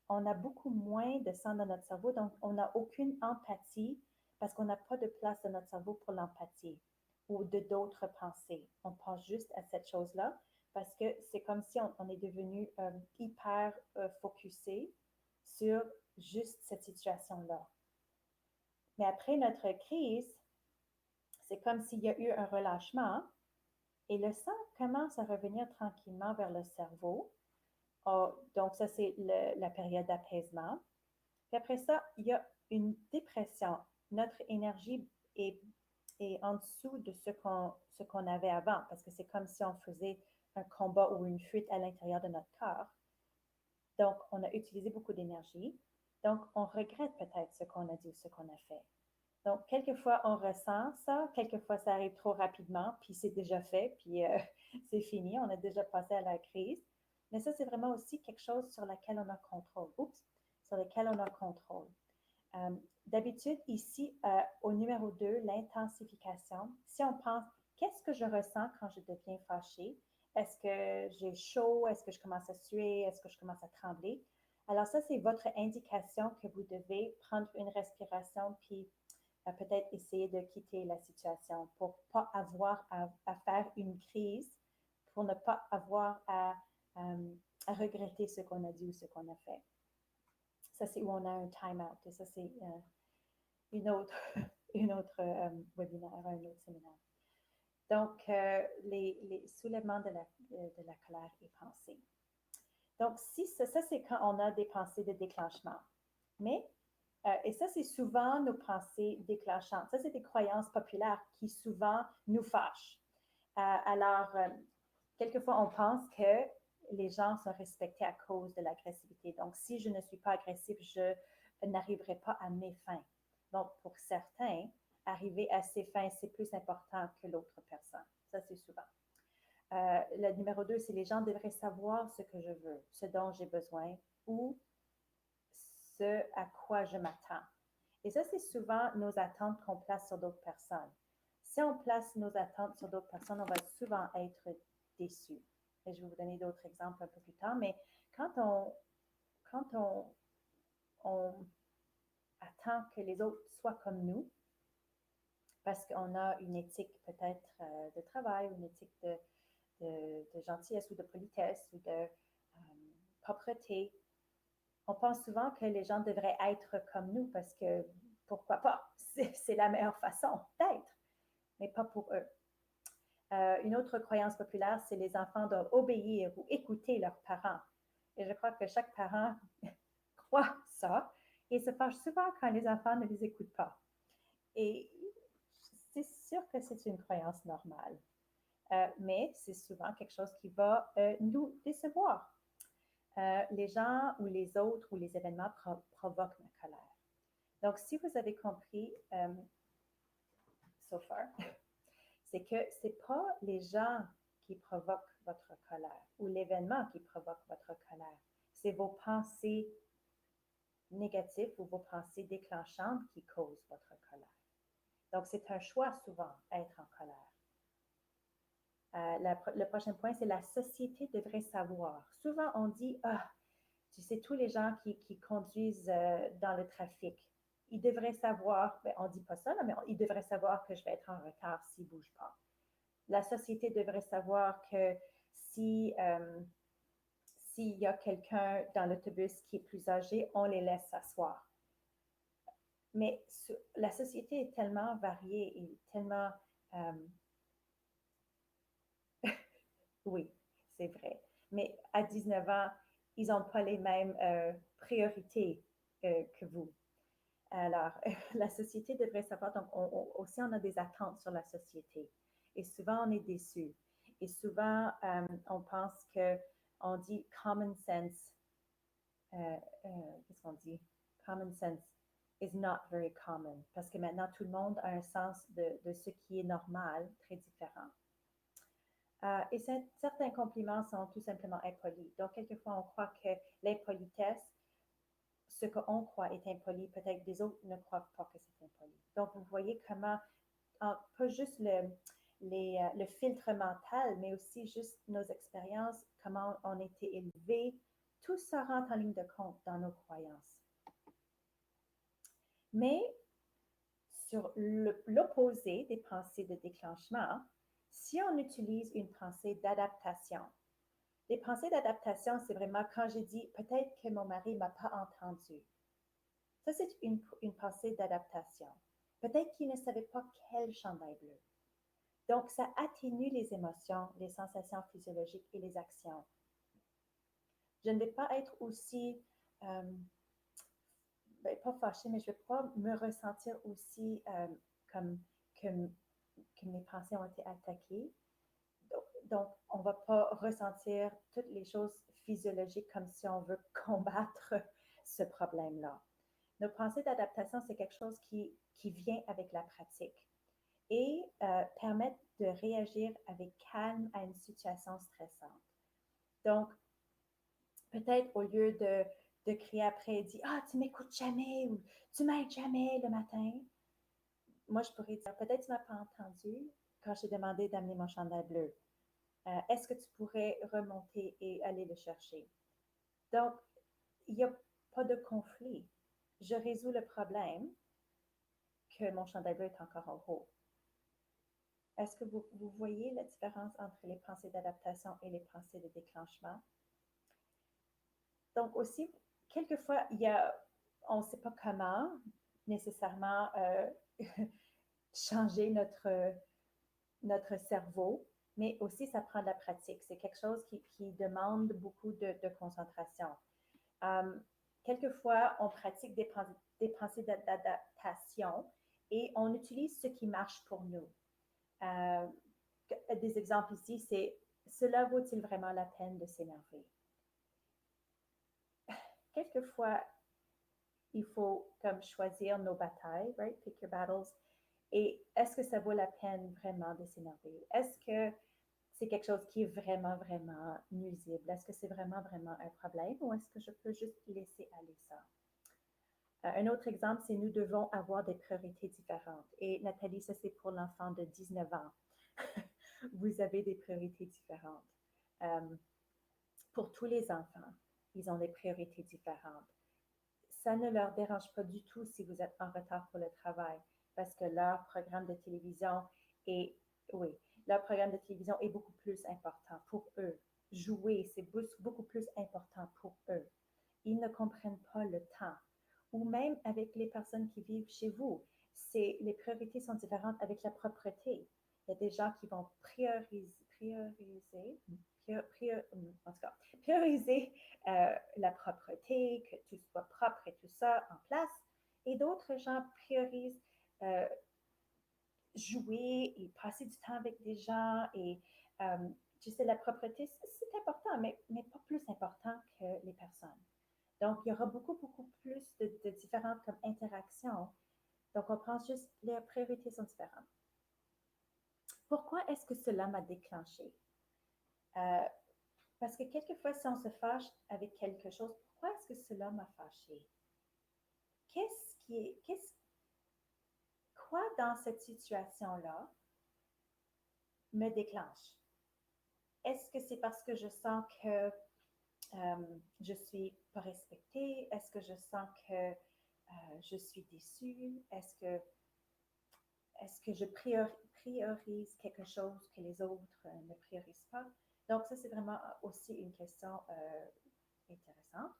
On a beaucoup moins de sang dans notre cerveau, donc on n'a aucune empathie parce qu'on n'a pas de place dans notre cerveau pour l'empathie ou de d'autres pensées. On pense juste à cette chose-là parce que c'est comme si on est devenu hyper focusé sur juste cette situation-là. Mais après notre crise, c'est comme s'il y a eu un relâchement et le sang commence à revenir tranquillement vers le cerveau. Oh, donc, ça, c'est la période d'apaisement. Puis après ça, il y a une dépression. Notre énergie est en dessous de ce qu'on avait avant, parce que c'est comme si on faisait un combat ou une fuite à l'intérieur de notre corps. Donc, on a utilisé beaucoup d'énergie. Donc, on regrette peut-être ce qu'on a dit ou ce qu'on a fait. Donc, quelquefois, on ressent ça, quelquefois, ça arrive trop rapidement, puis c'est déjà fait, puis c'est fini, on a déjà passé à la crise. Mais ça, c'est vraiment aussi quelque chose sur laquelle on a contrôle. Oups, sur lequel on a contrôle. D'habitude, ici, au numéro 2, l'intensification, si on pense, qu'est-ce que je ressens quand je deviens fâchée? Est-ce que j'ai chaud? Est-ce que je commence à suer? Est-ce que je commence à trembler? Alors ça, c'est votre indication que vous devez prendre une respiration, puis peut-être essayer de quitter la situation pour ne pas avoir à faire une crise, pour ne pas avoir à regretter ce qu'on a dit ou ce qu'on a fait. Ça, c'est où on a un time-out. Et ça, c'est une autre, une autre webinaire, un autre séminaire. Donc, les soulèvements de la colère et pensée. Donc, si ça c'est quand on a des pensées de déclenchement. Mais et ça, c'est souvent nos pensées déclenchantes. Ça, c'est des croyances populaires qui souvent nous fâchent. Alors, quelquefois, on pense que les gens sont respectés à cause de l'agressivité. Donc, si je ne suis pas agressif, je n'arriverai pas à mes fins. Donc, pour certains, arriver à ses fins, c'est plus important que l'autre personne. Ça, c'est souvent. Le numéro 2, c'est les gens devraient savoir ce que je veux, ce dont j'ai besoin ou ce à quoi je m'attends. Et ça, c'est souvent nos attentes qu'on place sur d'autres personnes. Si on place nos attentes sur d'autres personnes, on va souvent être déçu. Et je vais vous donner d'autres exemples un peu plus tard, mais quand on attend que les autres soient comme nous, parce qu'on a une éthique peut-être de travail, une éthique de gentillesse ou de politesse ou de propreté. On pense souvent que les gens devraient être comme nous parce que pourquoi pas? C'est la meilleure façon d'être, mais pas pour eux. Une autre croyance populaire, c'est les enfants doivent obéir ou écouter leurs parents. Et je crois que chaque parent croit ça et se fâche souvent quand les enfants ne les écoutent pas. Et c'est sûr que c'est une croyance normale, mais c'est souvent quelque chose qui va nous décevoir. Les gens ou les autres ou les événements provoquent la colère. Donc, si vous avez compris, so far, c'est que ce n'est pas les gens qui provoquent votre colère ou l'événement qui provoque votre colère. C'est vos pensées négatives ou vos pensées déclenchantes qui causent votre colère. Donc, c'est un choix souvent, être en colère. Le prochain point, c'est la société devrait savoir. Souvent, on dit, ah, tu sais, tous les gens qui conduisent dans le trafic, ils devraient savoir, ben, on ne dit pas ça, là, mais ils devraient savoir que je vais être en retard s'ils ne bougent pas. La société devrait savoir que si, s'il y a quelqu'un dans l'autobus qui est plus âgé, on les laisse s'asseoir. Mais la société est tellement variée et tellement... oui, c'est vrai. Mais à 19 ans, ils n'ont pas les mêmes priorités que vous. Alors, la société devrait savoir, donc aussi on a des attentes sur la société. Et souvent, on est déçu. Et souvent, on pense que, on dit common sense, qu'est-ce qu'on dit? Common sense is not very common. Parce que maintenant, tout le monde a un sens de ce qui est normal, très différent. Et certains compliments sont tout simplement impolis. Donc, quelquefois, on croit que l'impolitesse, ce qu'on croit est impoli, peut-être des autres ne croient pas que c'est impoli. Donc, vous voyez comment, pas juste le filtre mental, mais aussi juste nos expériences, comment on a été élevé, tout ça rentre en ligne de compte dans nos croyances. Mais sur l'opposé des pensées de déclenchement, si on utilise une pensée d'adaptation, les pensées d'adaptation, c'est vraiment quand j'ai dit peut-être que mon mari ne m'a pas entendu. Ça, c'est une pensée d'adaptation. Peut-être qu'il ne savait pas quel chandail bleu. Donc, ça atténue les émotions, les sensations physiologiques et les actions. Je ne vais pas être aussi, pas fâchée, mais je ne vais pas me ressentir aussi comme que mes pensées ont été attaquées. Donc, on ne va pas ressentir toutes les choses physiologiques comme si on veut combattre ce problème-là. Nos pensées d'adaptation, c'est quelque chose qui vient avec la pratique et permettent de réagir avec calme à une situation stressante. Donc, peut-être au lieu de crier après, dire ah, tu m'écoutes jamais ou tu m'aides jamais le matin, moi je pourrais dire peut-être tu m'as pas entendu quand j'ai demandé d'amener mon chandail bleu. Est-ce que tu pourrais remonter et aller le chercher? Donc, il n'y a pas de conflit. Je résous le problème que mon chandail bleu est encore en haut. Est-ce que vous voyez la différence entre les pensées d'adaptation et les pensées de déclenchement? Donc aussi, quelquefois, on ne sait pas comment nécessairement changer notre cerveau, mais aussi ça prend de la pratique. C'est quelque chose qui demande beaucoup de concentration. Quelquefois, on pratique des pensées d'adaptation et on utilise ce qui marche pour nous. Des exemples ici, c'est cela vaut-il vraiment la peine de s'énerver? Quelquefois, il faut comme choisir nos batailles, right? Pick your battles. Et est-ce que ça vaut la peine vraiment de s'énerver? Est-ce que c'est quelque chose qui est vraiment, vraiment nuisible? Est-ce que c'est vraiment, vraiment un problème ou est-ce que je peux juste laisser aller ça? Un autre exemple, c'est nous devons avoir des priorités différentes. Et Nathalie, ça c'est pour l'enfant de 19 ans. Vous avez des priorités différentes. Pour tous les enfants, ils ont des priorités différentes. Ça ne leur dérange pas du tout si vous êtes en retard pour le travail. parce que leur programme de télévision est, oui, leur programme de télévision est beaucoup plus important pour eux. Jouer, c'est beaucoup plus important pour eux. Ils ne comprennent pas le temps. Ou même avec les personnes qui vivent chez vous, les priorités sont différentes avec la propreté. Il y a des gens qui vont en tout cas, prioriser la propreté, que tout soit propre et tout ça en place. Et d'autres gens priorisent euh, jouer et passer du temps avec des gens. Et tu sais, la propreté, c'est important, mais pas plus important que les personnes. Donc, il y aura beaucoup plus de différentes comme interactions. Donc, on pense juste, les priorités sont différentes. Pourquoi est-ce que cela m'a déclenché? Euh, Parce que quelquefois, si on se fâche avec quelque chose, pourquoi est-ce que cela m'a fâché? Quoi dans cette situation-là me déclenche? Est-ce que c'est parce que je sens que je suis pas respectée? Est-ce que je sens que je suis déçue? Est-ce que je priorise quelque chose que les autres ne priorisent pas? Donc, ça, c'est vraiment aussi une question intéressante.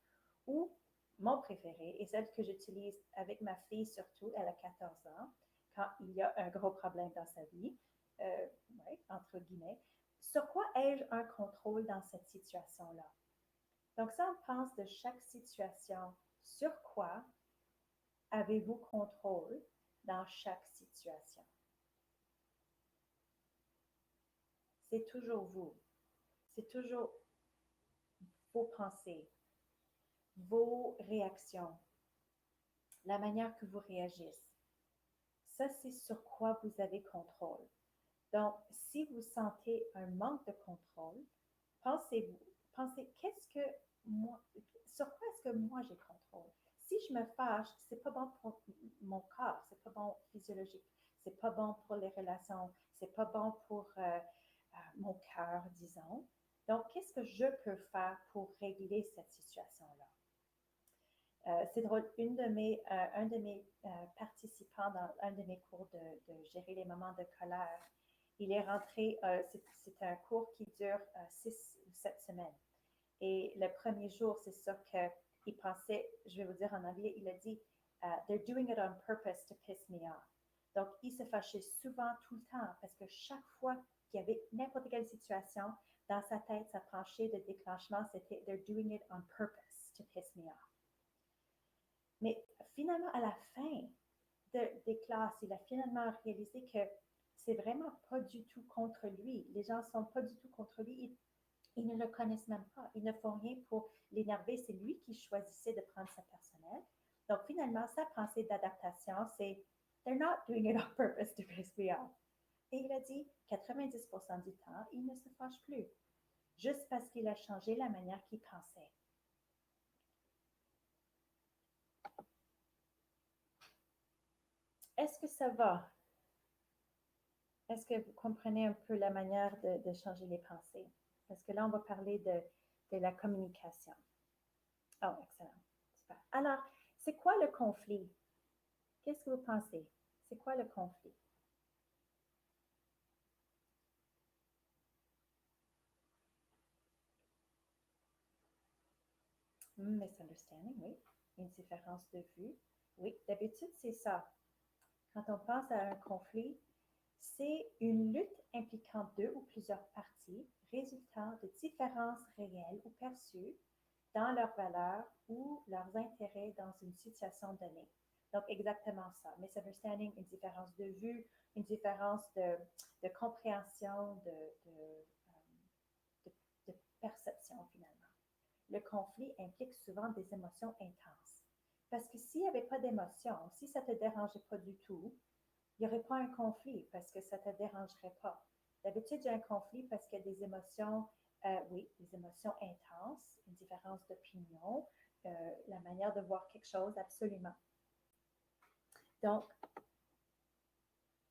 Ou mon préféré, et celle que j'utilise avec ma fille surtout, elle a 14 ans, quand il y a un gros problème dans sa vie, ouais, entre guillemets, sur quoi ai-je un contrôle dans cette situation-là? Donc, ça, on pense de chaque situation. Sur quoi avez-vous contrôle dans chaque situation? C'est toujours vous. C'est toujours vos pensées, vos réactions, la manière que vous réagissez. Ça, c'est sur quoi vous avez contrôle. Donc, si vous sentez un manque de contrôle, pensez qu'est-ce que moi, sur quoi est-ce que moi j'ai contrôle? Si je me fâche, c'est pas bon pour mon corps, c'est pas bon physiologique, c'est pas bon pour les relations, c'est pas bon pour mon cœur, disons. Donc, qu'est-ce que je peux faire pour régler cette situation-là? C'est drôle, un de mes participants dans un de mes cours de gérer les moments de colère, il est rentré, c'est un cours qui dure 6 ou 7 semaines. Et le premier jour, c'est ça qu'il pensait, je vais vous dire en anglais, il a dit, They're doing it on purpose to piss me off. Donc, il se fâchait souvent tout le temps parce que chaque fois qu'il y avait n'importe quelle situation, dans sa tête, sa plancher de déclenchement, c'était They're doing it on purpose to piss me off. Mais finalement, à la fin des classes, il a finalement réalisé que c'est vraiment pas du tout contre lui. Les gens ne sont pas du tout contre lui. Ils ne le connaissent même pas. Ils ne font rien pour l'énerver. C'est lui qui choisissait de prendre sa personnelle. Donc, finalement, sa pensée d'adaptation, c'est They're not doing it on purpose to piss me off. Et il a dit 90% du temps, il ne se fâche plus. Juste parce qu'il a changé la manière qu'il pensait. Est-ce que ça va? Est-ce que vous comprenez un peu la manière de changer les pensées? Parce que là, on va parler de la communication. Oh, excellent. Super. Alors, c'est quoi le conflit? Qu'est-ce que vous pensez? C'est quoi le conflit? Misunderstanding, oui. Une différence de vue. Oui, d'habitude, c'est ça. Quand on pense à un conflit, c'est une lutte impliquant deux ou plusieurs parties résultant de différences réelles ou perçues dans leurs valeurs ou leurs intérêts dans une situation donnée. Donc, exactement ça. Misunderstanding, une différence de vue, une différence de compréhension, de, de perception finalement. Le conflit implique souvent des émotions intenses. Parce que s'il n'y avait pas d'émotions, si ça ne te dérangeait pas du tout, il n'y aurait pas un conflit parce que ça ne te dérangerait pas. D'habitude, il y a un conflit parce qu'il y a des émotions, oui, des émotions intenses, une différence d'opinion, la manière de voir quelque chose, absolument. Donc,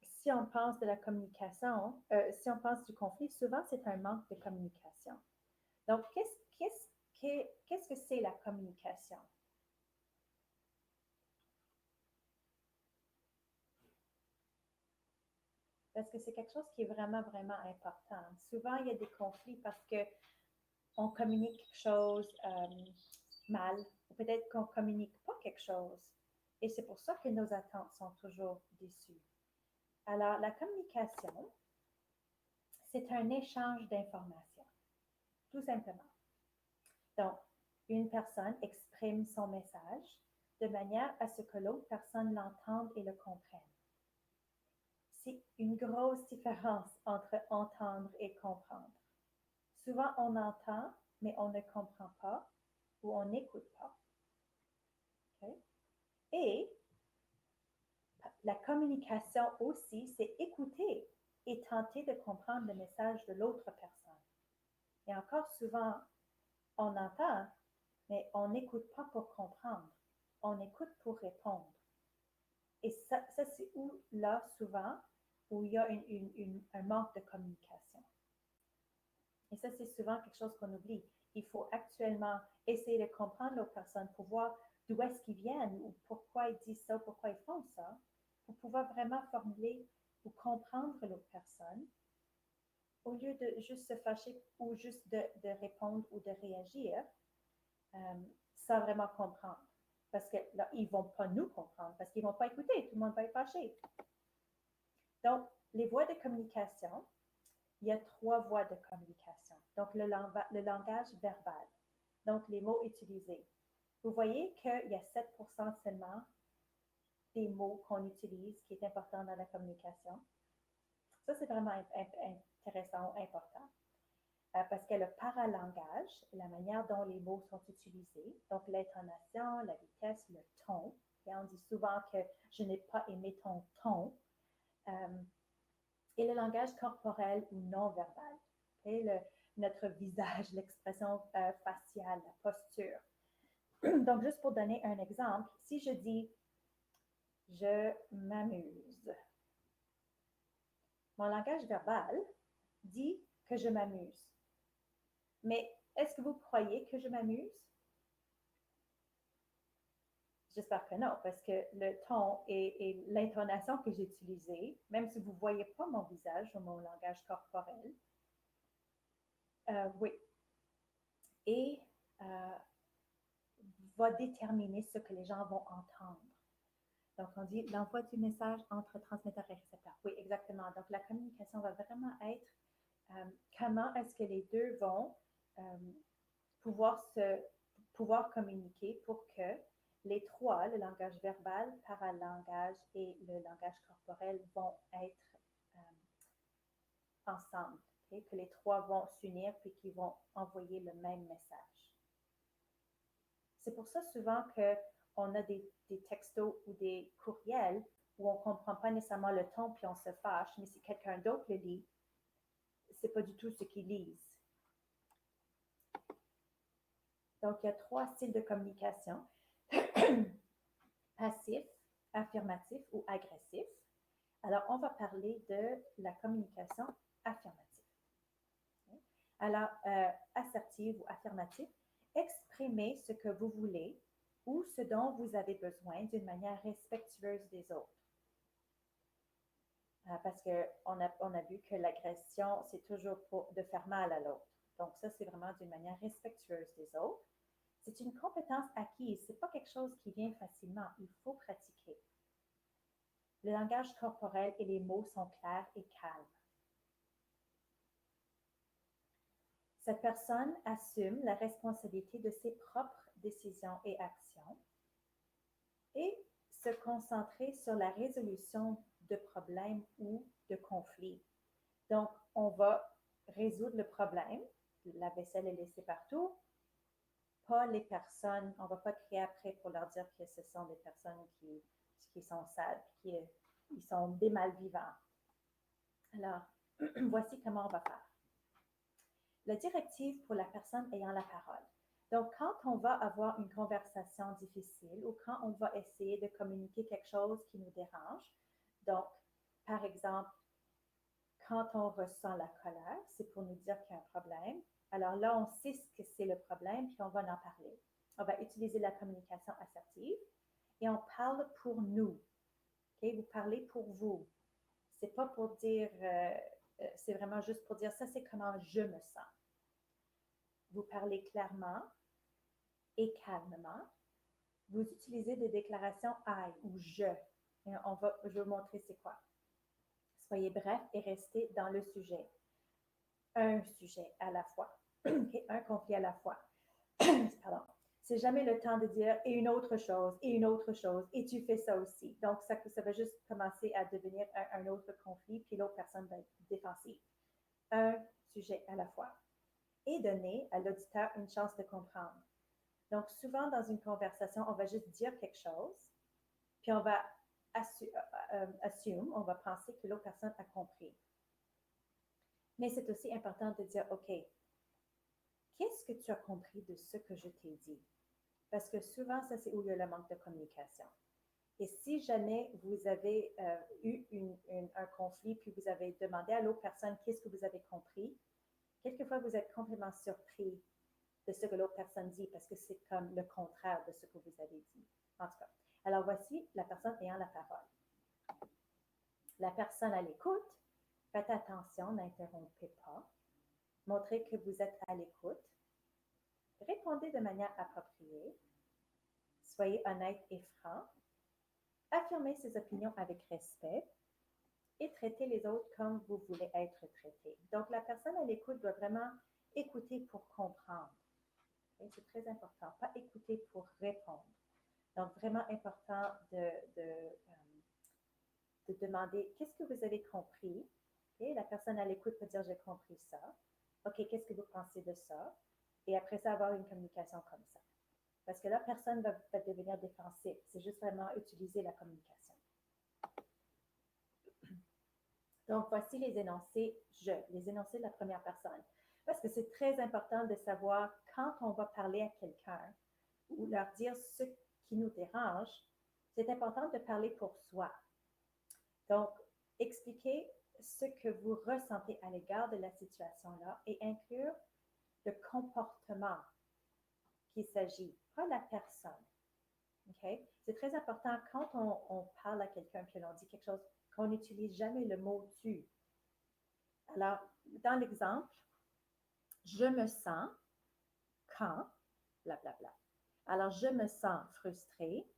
si on pense de la communication, si on pense du conflit, souvent c'est un manque de communication. Donc, qu'est-ce que c'est la communication? parce que c'est quelque chose qui est vraiment, vraiment important. Souvent, il y a des conflits parce qu'on communique quelque chose mal, ou peut-être qu'on ne communique pas quelque chose. Et c'est pour ça que nos attentes sont toujours déçues. Alors, la communication, c'est un échange d'informations, tout simplement. Donc, une personne exprime son message de manière à ce que l'autre personne l'entende et le comprenne. C'est une grosse différence entre entendre et comprendre. Souvent, on entend, mais on ne comprend pas ou on n'écoute pas. Okay? Et la communication aussi, c'est écouter et tenter de comprendre le message de l'autre personne. Et encore souvent, on entend, mais on n'écoute pas pour comprendre. On écoute pour répondre. Et ça c'est où, là, souvent, où il y a un manque de communication. Et ça, c'est souvent quelque chose qu'on oublie. Il faut actuellement essayer de comprendre l'autre personne pour voir d'où est-ce qu'ils viennent ou pourquoi ils disent ça, pourquoi ils font ça, pour pouvoir vraiment formuler ou comprendre l'autre personne au lieu de juste se fâcher ou juste de répondre ou de réagir euh, sans vraiment comprendre. Parce que là, ils ne vont pas nous comprendre, parce qu'ils ne vont pas écouter, tout le monde va être fâché. Donc, les voies de communication, il y a 3 voies de communication. Donc, le langage verbal, donc les mots utilisés. Vous voyez qu'il y a 7% seulement des mots qu'on utilise qui est important dans la communication. Ça, c'est vraiment intéressant, important. Parce que le paralangage, la manière dont les mots sont utilisés, donc l'intonation, la vitesse, le ton, et on dit souvent que je n'ai pas aimé ton ton, et le langage corporel ou non verbal, okay? Notre visage, l'expression faciale, la posture. Donc, juste pour donner un exemple, si je dis je m'amuse, mon langage verbal dit que je m'amuse. Mais est-ce que vous croyez que je m'amuse? J'espère que non, parce que le ton et l'intonation que j'ai utilisée, même si vous ne voyez pas mon visage ou mon langage corporel, oui. Et va déterminer ce que les gens vont entendre. Donc, on dit l'envoi du message entre transmetteur et récepteur. Oui, exactement. Donc, la communication va vraiment être comment est-ce que les deux vont pouvoir communiquer pour que les 3, le langage verbal, paralangage et le langage corporel, vont être ensemble. Okay? Que les 3 vont s'unir puis qu'ils vont envoyer le même message. C'est pour ça souvent qu'on a des textos ou des courriels où on ne comprend pas nécessairement le ton puis on se fâche, mais si quelqu'un d'autre le lit, ce n'est pas du tout ce qu'ils lisent. Donc, il y a 3 styles de communication. Passif, affirmatif ou agressif. Alors, on va parler de la communication affirmative. Alors, assertive ou affirmative, exprimez ce que vous voulez ou ce dont vous avez besoin d'une manière respectueuse des autres. Parce qu'on a vu que l'agression, c'est toujours pour de faire mal à l'autre. Donc, ça, c'est vraiment d'une manière respectueuse des autres. C'est une compétence acquise, ce n'est pas quelque chose qui vient facilement, il faut pratiquer. Le langage corporel et les mots sont clairs et calmes. Cette personne assume la responsabilité de ses propres décisions et actions et se concentrer sur la résolution de problèmes ou de conflits. Donc, on va résoudre le problème. La vaisselle est laissée partout. Pas les personnes, on ne va pas crier après pour leur dire que ce sont des personnes qui sont sales, qui sont des malvivants. Alors, voici comment on va faire. La directive pour la personne ayant la parole. Donc, quand on va avoir une conversation difficile ou quand on va essayer de communiquer quelque chose qui nous dérange, donc, par exemple, quand on ressent la colère, c'est pour nous dire qu'il y a un problème. Alors là, on sait ce que c'est le problème, puis on va en parler. On va utiliser la communication assertive et on parle pour nous. Okay? Vous parlez pour vous. C'est pas pour dire, c'est vraiment juste pour dire ça, c'est comment je me sens. Vous parlez clairement et calmement. Vous utilisez des déclarations I ou je. Et je vais vous montrer c'est quoi. Soyez bref et restez dans le sujet. Un sujet à la fois. Okay? Un conflit à la fois. Pardon. C'est jamais le temps de dire et une autre chose, et une autre chose, et tu fais ça aussi. Donc, ça va juste commencer à devenir un autre conflit, puis l'autre personne va être défensive. Un sujet à la fois. Et donner à l'auditeur une chance de comprendre. Donc, souvent, dans une conversation, on va juste dire quelque chose, puis on va assume, on va penser que l'autre personne a compris. Mais c'est aussi important de dire, OK, qu'est-ce que tu as compris de ce que je t'ai dit? Parce que souvent, ça, c'est où il y a le manque de communication. Et si jamais vous avez eu un conflit, puis vous avez demandé à l'autre personne qu'est-ce que vous avez compris, quelquefois, vous êtes complètement surpris de ce que l'autre personne dit parce que c'est comme le contraire de ce que vous avez dit. En tout cas, alors voici la personne ayant la parole. La personne à l'écoute, faites attention, n'interrompez pas. Montrez que vous êtes à l'écoute. Répondez de manière appropriée. Soyez honnête et franc. Affirmez ses opinions avec respect et traitez les autres comme vous voulez être traité. Donc, la personne à l'écoute doit vraiment écouter pour comprendre. Et c'est très important, pas écouter pour répondre. Donc, vraiment important de demander qu'est-ce que vous avez compris. Et la personne à l'écoute peut dire j'ai compris ça. OK, qu'est-ce que vous pensez de ça? Et après ça, avoir une communication comme ça. Parce que là, personne ne va devenir défensif. C'est juste vraiment utiliser la communication. Donc, voici les énoncés les énoncés de la première personne. Parce que c'est très important de savoir quand on va parler à quelqu'un ou leur dire ce qui nous dérange, c'est important de parler pour soi. Donc, expliquez ce que vous ressentez à l'égard de la situation-là et inclure le comportement qu'il s'agit, pas la personne. Okay? C'est très important quand on parle à quelqu'un puis on dit quelque chose, qu'on n'utilise jamais le mot tu. Alors, dans l'exemple, je me sens quand, blablabla. Bla, bla. Alors, je me sens frustrée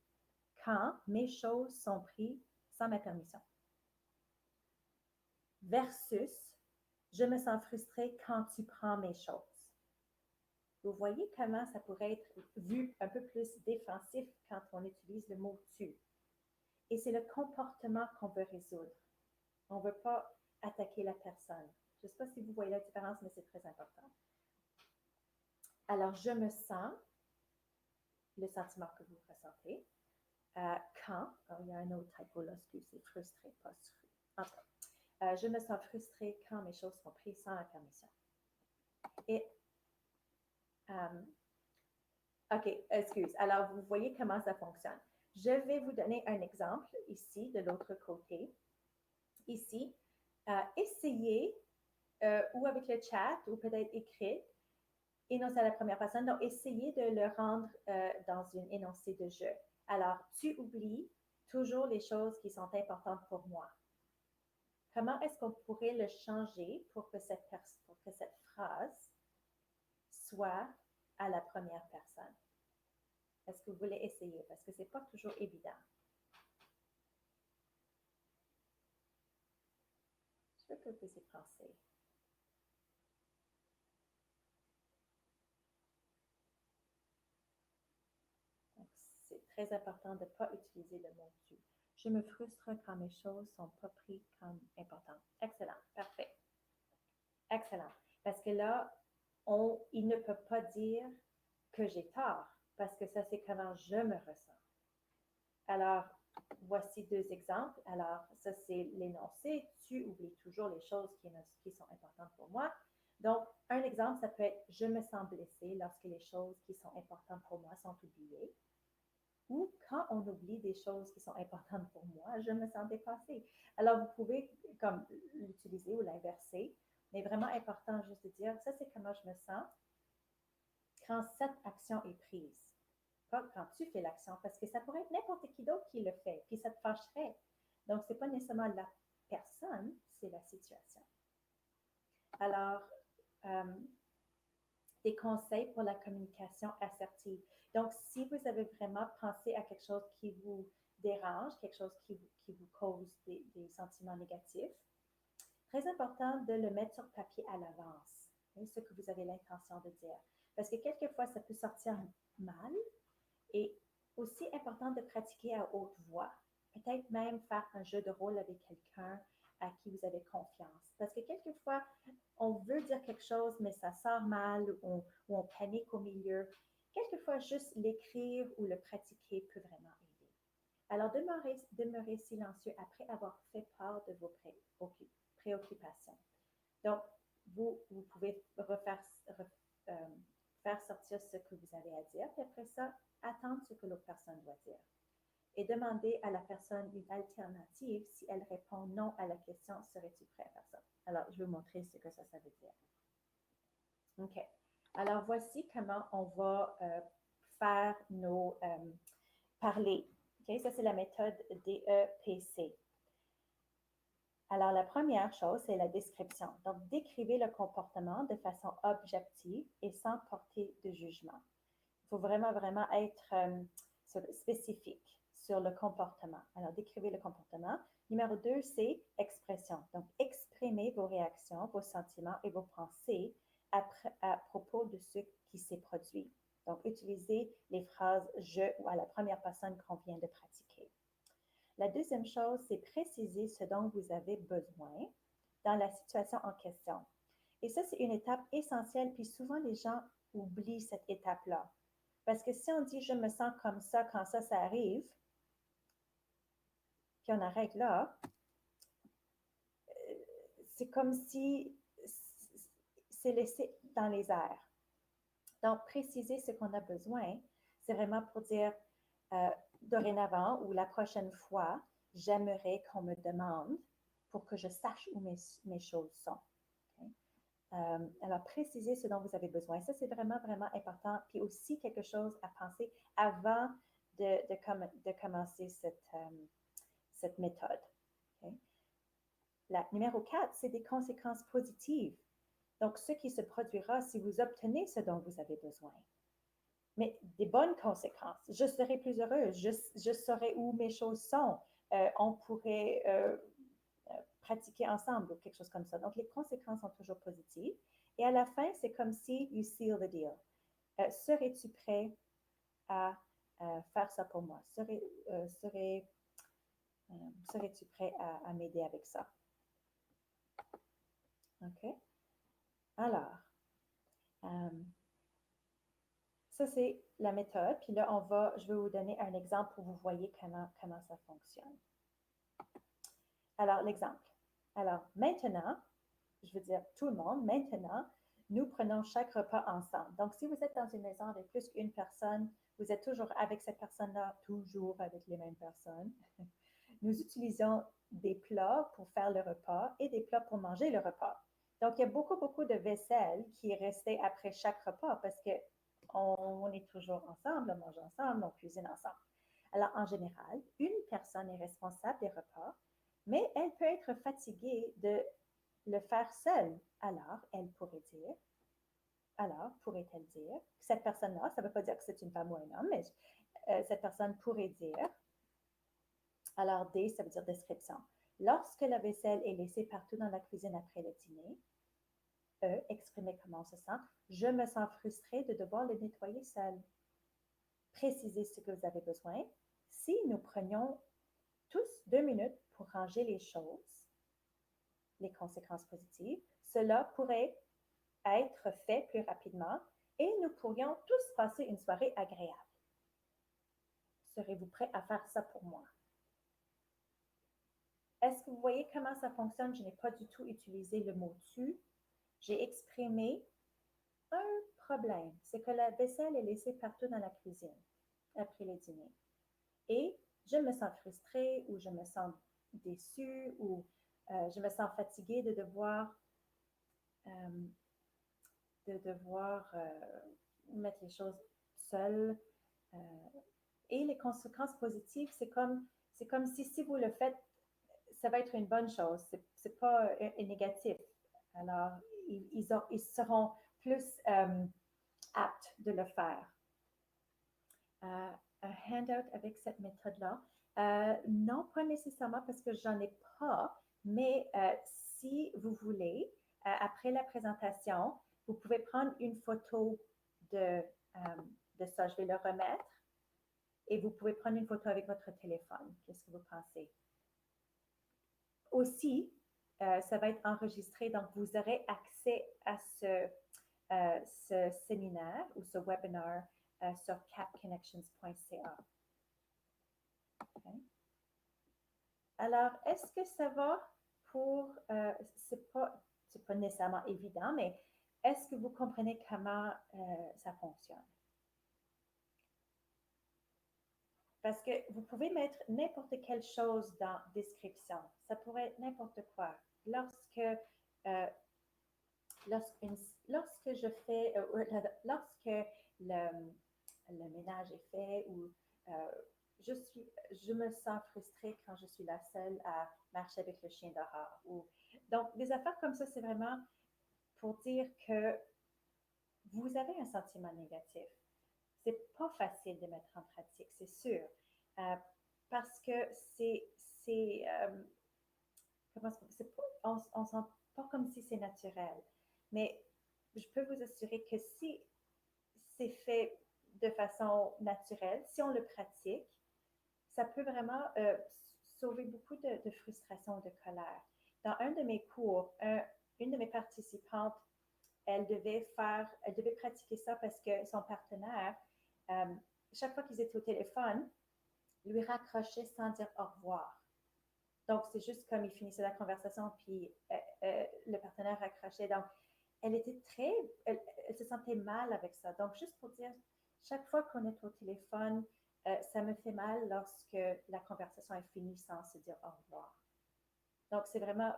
quand mes choses sont prises sans ma permission. Versus, je me sens frustrée quand tu prends mes choses. Vous voyez comment ça pourrait être vu un peu plus défensif quand on utilise le mot tu. Et c'est le comportement qu'on veut résoudre. On ne veut pas attaquer la personne. Je ne sais pas si vous voyez la différence, mais c'est très important. Alors, je me sens, le sentiment que vous ressentez, quand, il y a un autre typo là, c'est frustré, pas frustré. En tout cas, je me sens frustrée quand mes choses sont prises sans la permission. Et, OK, excuse. Alors, vous voyez comment ça fonctionne. Je vais vous donner un exemple ici, de l'autre côté. Ici, essayez, ou avec le chat, ou peut-être écrit, énonce à la première personne. Donc, essayez de le rendre dans une énoncé de je. Alors, tu oublies toujours les choses qui sont importantes pour moi. Comment est-ce qu'on pourrait le changer pour que cette phrase soit à la première personne? Est-ce que vous voulez essayer? Parce que ce n'est pas toujours évident. Je veux que vous y pensez. C'est très important de ne pas utiliser le mot tu. Je me frustre quand mes choses ne sont pas prises comme importantes. Excellent, parfait. Excellent. Parce que là, il ne peut pas dire que j'ai tort, parce que ça, c'est comment je me ressens. Alors, voici deux exemples. Alors, ça, c'est l'énoncé. Tu oublies toujours les choses qui sont importantes pour moi. Donc, un exemple, ça peut être je me sens blessée lorsque les choses qui sont importantes pour moi sont oubliées. Ou quand on oublie des choses qui sont importantes pour moi, je me sens dépassée. Alors, vous pouvez comme l'utiliser ou l'inverser, mais vraiment important juste de dire, ça c'est comment je me sens quand cette action est prise. Pas quand tu fais l'action, parce que ça pourrait être n'importe qui d'autre qui le fait, puis ça te fâcherait. Donc, ce n'est pas nécessairement personne, c'est la situation. Alors, des conseils pour la communication assertive. Donc, si vous avez vraiment pensé à quelque chose qui vous dérange, quelque chose qui vous cause des sentiments négatifs, très important de le mettre sur papier à l'avance, ce que vous avez l'intention de dire. Parce que quelquefois, ça peut sortir mal et aussi important de pratiquer à haute voix. Peut-être même faire un jeu de rôle avec quelqu'un à qui vous avez confiance. Parce que quelquefois, on veut dire quelque chose, mais ça sort mal ou on panique au milieu. Quelquefois, juste l'écrire ou le pratiquer peut vraiment aider. Alors, demeurez silencieux après avoir fait part de vos préoccupations. Donc, vous pouvez euh, faire sortir ce que vous avez à dire, puis après ça, attendre ce que l'autre personne doit dire. Et demander à la personne une alternative. Si elle répond non à la question, serais-tu prêt à faire ça? Alors, je vais vous montrer ce que ça veut dire. OK. Alors, voici comment on va faire nos parler. OK? Ça, c'est la méthode DEPC. Alors, la première chose, c'est la description. Donc, décrivez le comportement de façon objective et sans porter de jugement. Il faut vraiment, vraiment être spécifique sur le comportement. Alors, décrivez le comportement. Numéro 2, c'est expression. Donc, exprimez vos réactions, vos sentiments et vos pensées à propos de ce qui s'est produit. Donc, utilisez les phrases je ou à la première personne qu'on vient de pratiquer. La deuxième chose, c'est préciser ce dont vous avez besoin dans la situation en question. Et ça, c'est une étape essentielle, puis souvent les gens oublient cette étape-là. Parce que si on dit je me sens comme ça quand ça arrive, puis on arrête là, c'est comme si c'est laissé dans les airs. Donc, préciser ce qu'on a besoin, c'est vraiment pour dire dorénavant ou la prochaine fois, j'aimerais qu'on me demande pour que je sache où mes choses sont. Okay? Alors, préciser ce dont vous avez besoin. Ça, c'est vraiment, vraiment important. Puis aussi, quelque chose à penser avant de commencer cette méthode. Okay? La numéro 4, c'est des conséquences positives. Donc, ce qui se produira si vous obtenez ce dont vous avez besoin. Mais des bonnes conséquences. Je serai plus heureuse. Je saurai où mes choses sont. On pourrait pratiquer ensemble ou quelque chose comme ça. Donc, les conséquences sont toujours positives. Et à la fin, c'est comme si you seal the deal. Serais-tu prêt à faire ça pour moi? Serais-tu prêt à m'aider avec ça? OK? Alors, ça, c'est la méthode. Puis là, je vais vous donner un exemple pour vous voyez comment ça fonctionne. Alors, l'exemple. Alors, maintenant, je veux dire tout le monde, maintenant, nous prenons chaque repas ensemble. Donc, si vous êtes dans une maison avec plus qu'une personne, vous êtes toujours avec cette personne-là, toujours avec les mêmes personnes. Nous utilisons des plats pour faire le repas et des plats pour manger le repas. Donc, il y a beaucoup, beaucoup de vaisselle qui est restée après chaque repas parce qu'on est toujours ensemble, on mange ensemble, on cuisine ensemble. Alors, en général, une personne est responsable des repas, mais elle peut être fatiguée de le faire seule. Pourrait-elle dire, cette personne-là, ça ne veut pas dire que c'est une femme ou un homme, mais cette personne pourrait dire, alors D, ça veut dire description. Lorsque la vaisselle est laissée partout dans la cuisine après le dîner, E, exprimer comment on se sent, je me sens frustrée de devoir le nettoyer seule. Précisez ce que vous avez besoin. Si nous prenions tous 2 minutes pour ranger les choses, les conséquences positives, cela pourrait être fait plus rapidement et nous pourrions tous passer une soirée agréable. Serez-vous prêt à faire ça pour moi? Est-ce que vous voyez comment ça fonctionne? Je n'ai pas du tout utilisé le mot tu. J'ai exprimé un problème. C'est que la vaisselle est laissée partout dans la cuisine après le dîner. Et je me sens frustrée ou je me sens déçue ou je me sens fatiguée de devoir mettre les choses seules. Et les conséquences positives, c'est comme si vous le faites, ça va être une bonne chose. C'est pas négatif. Alors, ils seront plus aptes de le faire. Un handout avec cette méthode-là. Non, pas nécessairement parce que j'en ai pas, mais si vous voulez, après la présentation, vous pouvez prendre une photo de ça. Je vais le remettre et vous pouvez prendre une photo avec votre téléphone. Qu'est-ce que vous pensez? Aussi, ça va être enregistré, donc vous aurez accès à ce séminaire ou ce webinaire sur capconnections.ca. Okay. Alors, est-ce que ça va pour, c'est pas nécessairement évident, mais est-ce que vous comprenez comment ça fonctionne? Parce que vous pouvez mettre n'importe quelle chose dans description. Ça pourrait être n'importe quoi. Euh, lorsque je fais, lorsque le ménage est fait ou je me sens frustrée quand je suis la seule à marcher avec le chien dehors. Donc, des affaires comme ça, c'est vraiment pour dire que vous avez un sentiment négatif. C'est pas facile de mettre en pratique, c'est sûr, parce que on sent pas comme si c'est naturel. Mais je peux vous assurer que si c'est fait de façon naturelle, si on le pratique, ça peut vraiment sauver beaucoup de frustration, de colère. Dans un de mes cours, une de mes participantes, elle devait pratiquer ça parce que son partenaire, euh, chaque fois qu'ils étaient au téléphone, lui raccrochait sans dire au revoir. Donc, c'est juste comme il finissait la conversation, puis le partenaire raccrochait. Donc, elle se sentait mal avec ça. Donc, juste pour dire, chaque fois qu'on est au téléphone, ça me fait mal lorsque la conversation est finie sans se dire au revoir. Donc, c'est vraiment,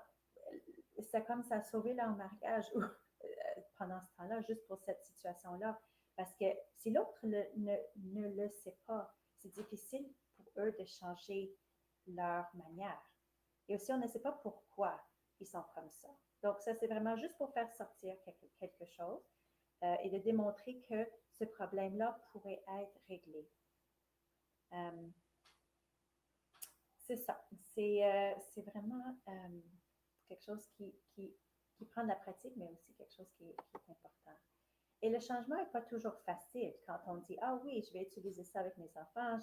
c'est comme ça a sauvé leur mariage pendant ce temps-là, juste pour cette situation-là. Parce que si l'autre ne le sait pas, c'est difficile pour eux de changer leur manière. Et aussi, on ne sait pas pourquoi ils sont comme ça. Donc, ça, c'est vraiment juste pour faire sortir quelque chose et de démontrer que ce problème-là pourrait être réglé. C'est ça. C'est vraiment quelque chose qui prend de la pratique, mais aussi quelque chose qui est important. Et le changement n'est pas toujours facile quand on dit, ah oui, je vais utiliser ça avec mes enfants,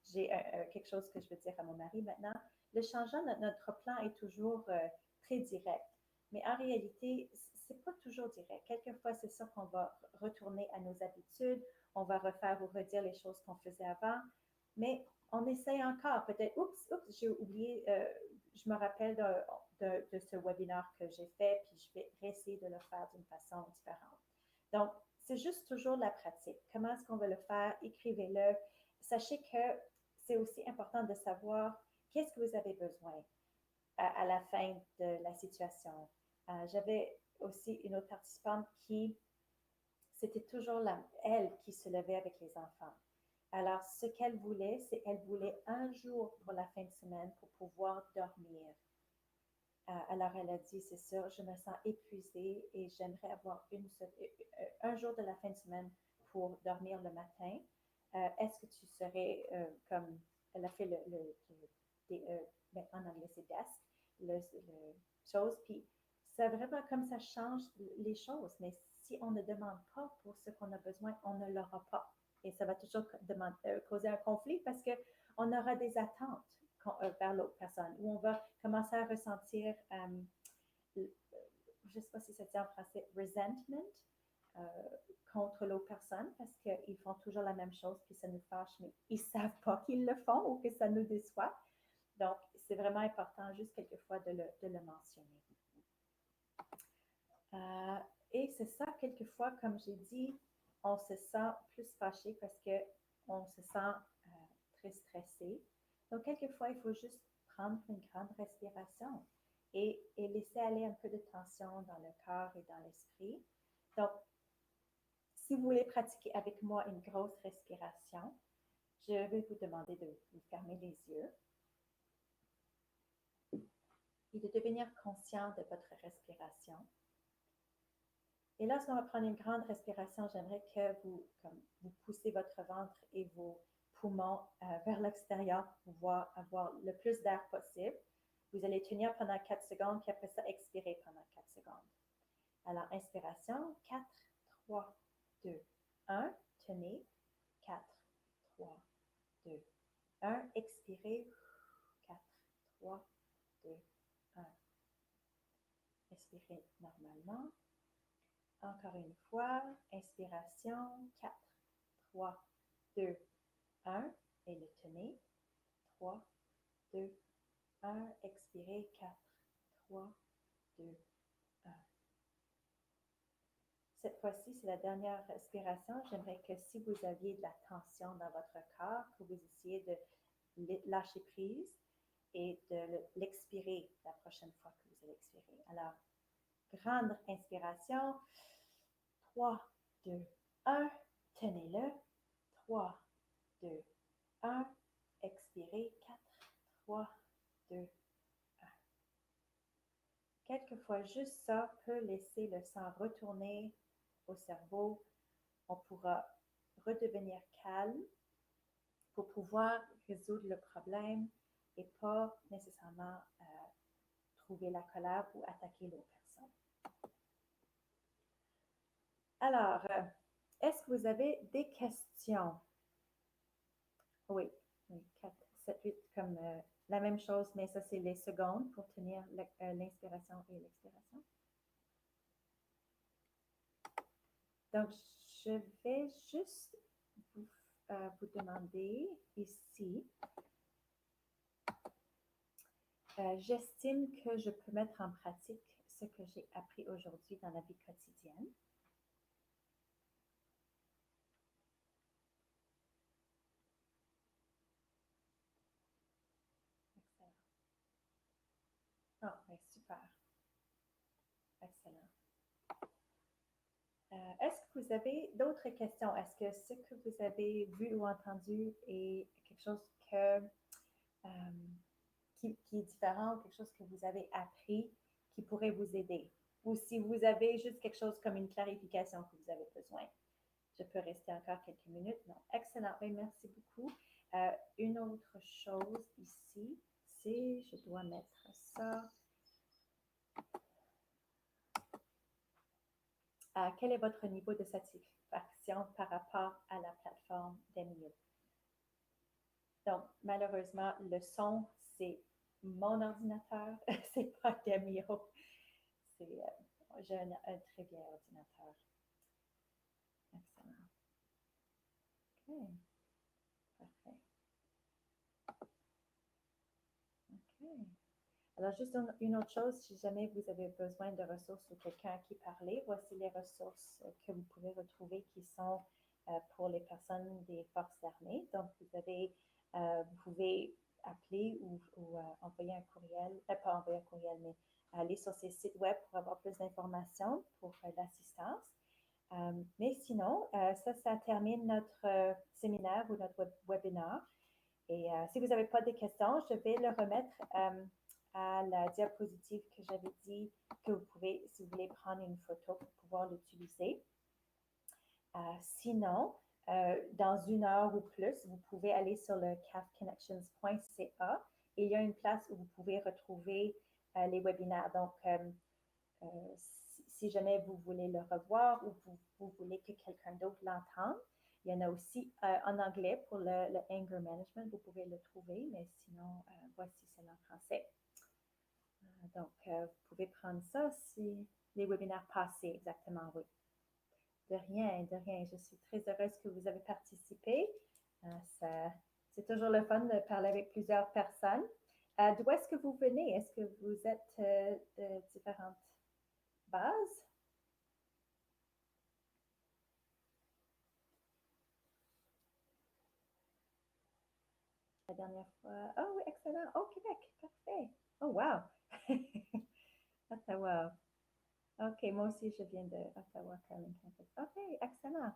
j'ai quelque chose que je veux dire à mon mari maintenant. Le changement de notre plan est toujours très direct. Mais en réalité, c'est pas toujours direct. Quelquefois, c'est sûr qu'on va retourner à nos habitudes, on va refaire ou redire les choses qu'on faisait avant, mais on essaye encore. Peut-être, oups, j'ai oublié, je me rappelle de ce webinaire que j'ai fait, puis je vais essayer de le faire d'une façon différente. Donc, c'est juste toujours la pratique. Comment est-ce qu'on va le faire? Écrivez-le. Sachez que c'est aussi important de savoir qu'est-ce que vous avez besoin à la fin de la situation. J'avais aussi une autre participante c'était toujours elle qui se levait avec les enfants. Alors, ce qu'elle voulait, c'est qu'elle voulait un jour pour la fin de semaine pour pouvoir dormir. Alors, elle a dit, c'est sûr, je me sens épuisée et j'aimerais avoir un jour de la fin de semaine pour dormir le matin. Est-ce que tu serais comme, elle a fait en anglais, c'est desk, le chose, puis c'est vraiment comme ça change les choses. Mais si on ne demande pas pour ce qu'on a besoin, on ne l'aura pas. Et ça va toujours causer un conflit parce qu'on aura des attentes vers l'autre personne, où on va commencer à ressentir, je ne sais pas si ça dit en français, resentment contre l'autre personne parce qu'ils font toujours la même chose puis ça nous fâche, mais ils ne savent pas qu'ils le font ou que ça nous déçoit. Donc, c'est vraiment important juste quelquefois de le mentionner. Et c'est ça, quelquefois, comme j'ai dit, on se sent plus fâché parce qu'on se sent très stressé. Donc, quelquefois, il faut juste prendre une grande respiration et laisser aller un peu de tension dans le corps et dans l'esprit. Donc, si vous voulez pratiquer avec moi une grosse respiration, je vais vous demander de vous fermer les yeux. et de devenir conscient de votre respiration. Et lorsqu'on va prendre une grande respiration, j'aimerais que vous poussez votre ventre et vos poumons vers l'extérieur pour pouvoir avoir le plus d'air possible. Vous allez tenir pendant 4 secondes, puis après ça, expirer pendant 4 secondes. Alors, inspiration, 4, 3, 2, 1. Tenez, 4, 3, 2, 1. Expirez, 4, 3, 2, 1. Expirez normalement. Encore une fois, inspiration, 4, 3, 2, 1. Et le tenez, 3, 2, 1. Expirez, 4, 3, 2, 1. Cette fois-ci, c'est la dernière respiration. J'aimerais que si vous aviez de la tension dans votre corps, que vous essayiez de lâcher prise et de l'expirer la prochaine fois que vous allez expirer. Alors, grande inspiration. 3, 2, 1. Tenez-le. 3, 2, 1. Expirez. 4, 3, 2, 1. Quelquefois, juste ça peut laisser le sang retourner au cerveau. On pourra redevenir calme pour pouvoir résoudre le problème et pas nécessairement trouver la colère ou attaquer l'autre personne. Alors, est-ce que vous avez des questions? Oui, 4, 7, 8, comme la même chose, mais ça, c'est les secondes pour tenir l'inspiration et l'expiration. Donc, je vais juste vous demander ici, j'estime que je peux mettre en pratique ce que j'ai appris aujourd'hui dans la vie quotidienne. Excellent. Ah, oui, super. Excellent. Est-ce que vous avez d'autres questions? Est-ce que ce que vous avez vu ou entendu est quelque chose qui est différent, quelque chose que vous avez appris qui pourrait vous aider? Ou si vous avez juste quelque chose comme une clarification que vous avez besoin. Je peux rester encore quelques minutes. Non, excellent. Oui, merci beaucoup. Une autre chose ici, c'est, je dois mettre ça. Quel est votre niveau de satisfaction par rapport à la plateforme Demio? Donc, malheureusement, le son, c'est mon ordinateur, c'est pas Demio. J'ai un très vieil ordinateur. Excellent. OK. Parfait. OK. Alors, juste une autre chose, si jamais vous avez besoin de ressources ou quelqu'un à qui parler, voici les ressources que vous pouvez retrouver qui sont pour les personnes des forces armées. Donc, vous pouvez appeler ou envoyer un courriel, pas envoyer un courriel, mais aller sur ces sites web pour avoir plus d'informations pour l'assistance. Mais sinon, ça termine notre séminaire ou notre webinaire. Et si vous n'avez pas de questions, je vais le remettre à la diapositive que j'avais dit que vous pouvez, si vous voulez, prendre une photo pour pouvoir l'utiliser. Sinon, dans une heure ou plus, vous pouvez aller sur le cafconnections.ca et il y a une place où vous pouvez retrouver les webinaires. Donc, si jamais vous voulez le revoir ou vous voulez que quelqu'un d'autre l'entende, il y en a aussi en anglais pour le anger management, vous pouvez le trouver, mais sinon, voici celle en français. Donc, vous pouvez prendre ça si les webinaires passés, exactement, oui. De rien, de rien. Je suis très heureuse que vous avez participé. C'est toujours le fun de parler avec plusieurs personnes. D'où est-ce que vous venez? Est-ce que vous êtes de différentes bases? La dernière fois. Oh oui, excellent. Au Québec, parfait. Oh, wow. Ottawa. OK, moi aussi, je viens de Ottawa, Caroline Campus. OK, excellent.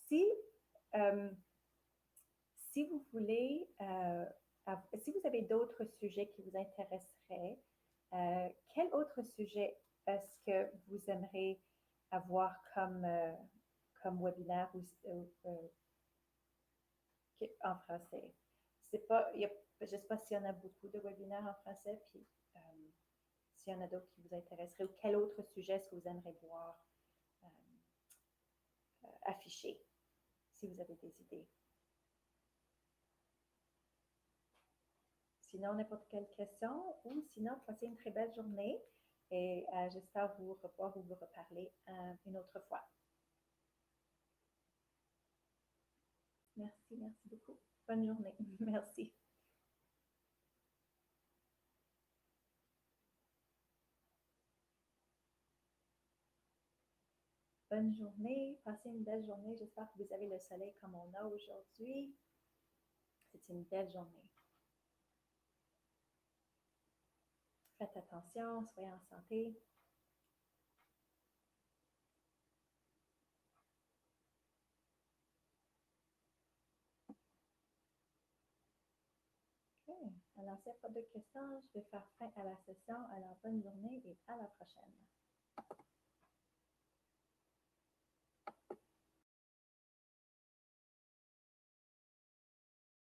Si, euh, si vous voulez si vous avez d'autres sujets qui vous intéresseraient, quel autre sujet est-ce que vous aimeriez avoir comme webinaire en français? C'est pas, je ne sais pas s'il y en a beaucoup de webinaires en français, puis s'il y en a d'autres qui vous intéresseraient, ou quel autre sujet est-ce que vous aimeriez voir euh, affiché, si vous avez des idées. Sinon, n'importe quelle question, ou sinon, passez une très belle journée et j'espère vous revoir ou vous reparler une autre fois. Merci, merci beaucoup. Bonne journée. Merci. Bonne journée. Passez une belle journée. J'espère que vous avez le soleil comme on a aujourd'hui. C'est une belle journée. Faites attention, soyez en santé. OK. Alors, s'il n'y a pas de questions, je vais faire fin à la session. Alors, bonne journée et à la prochaine.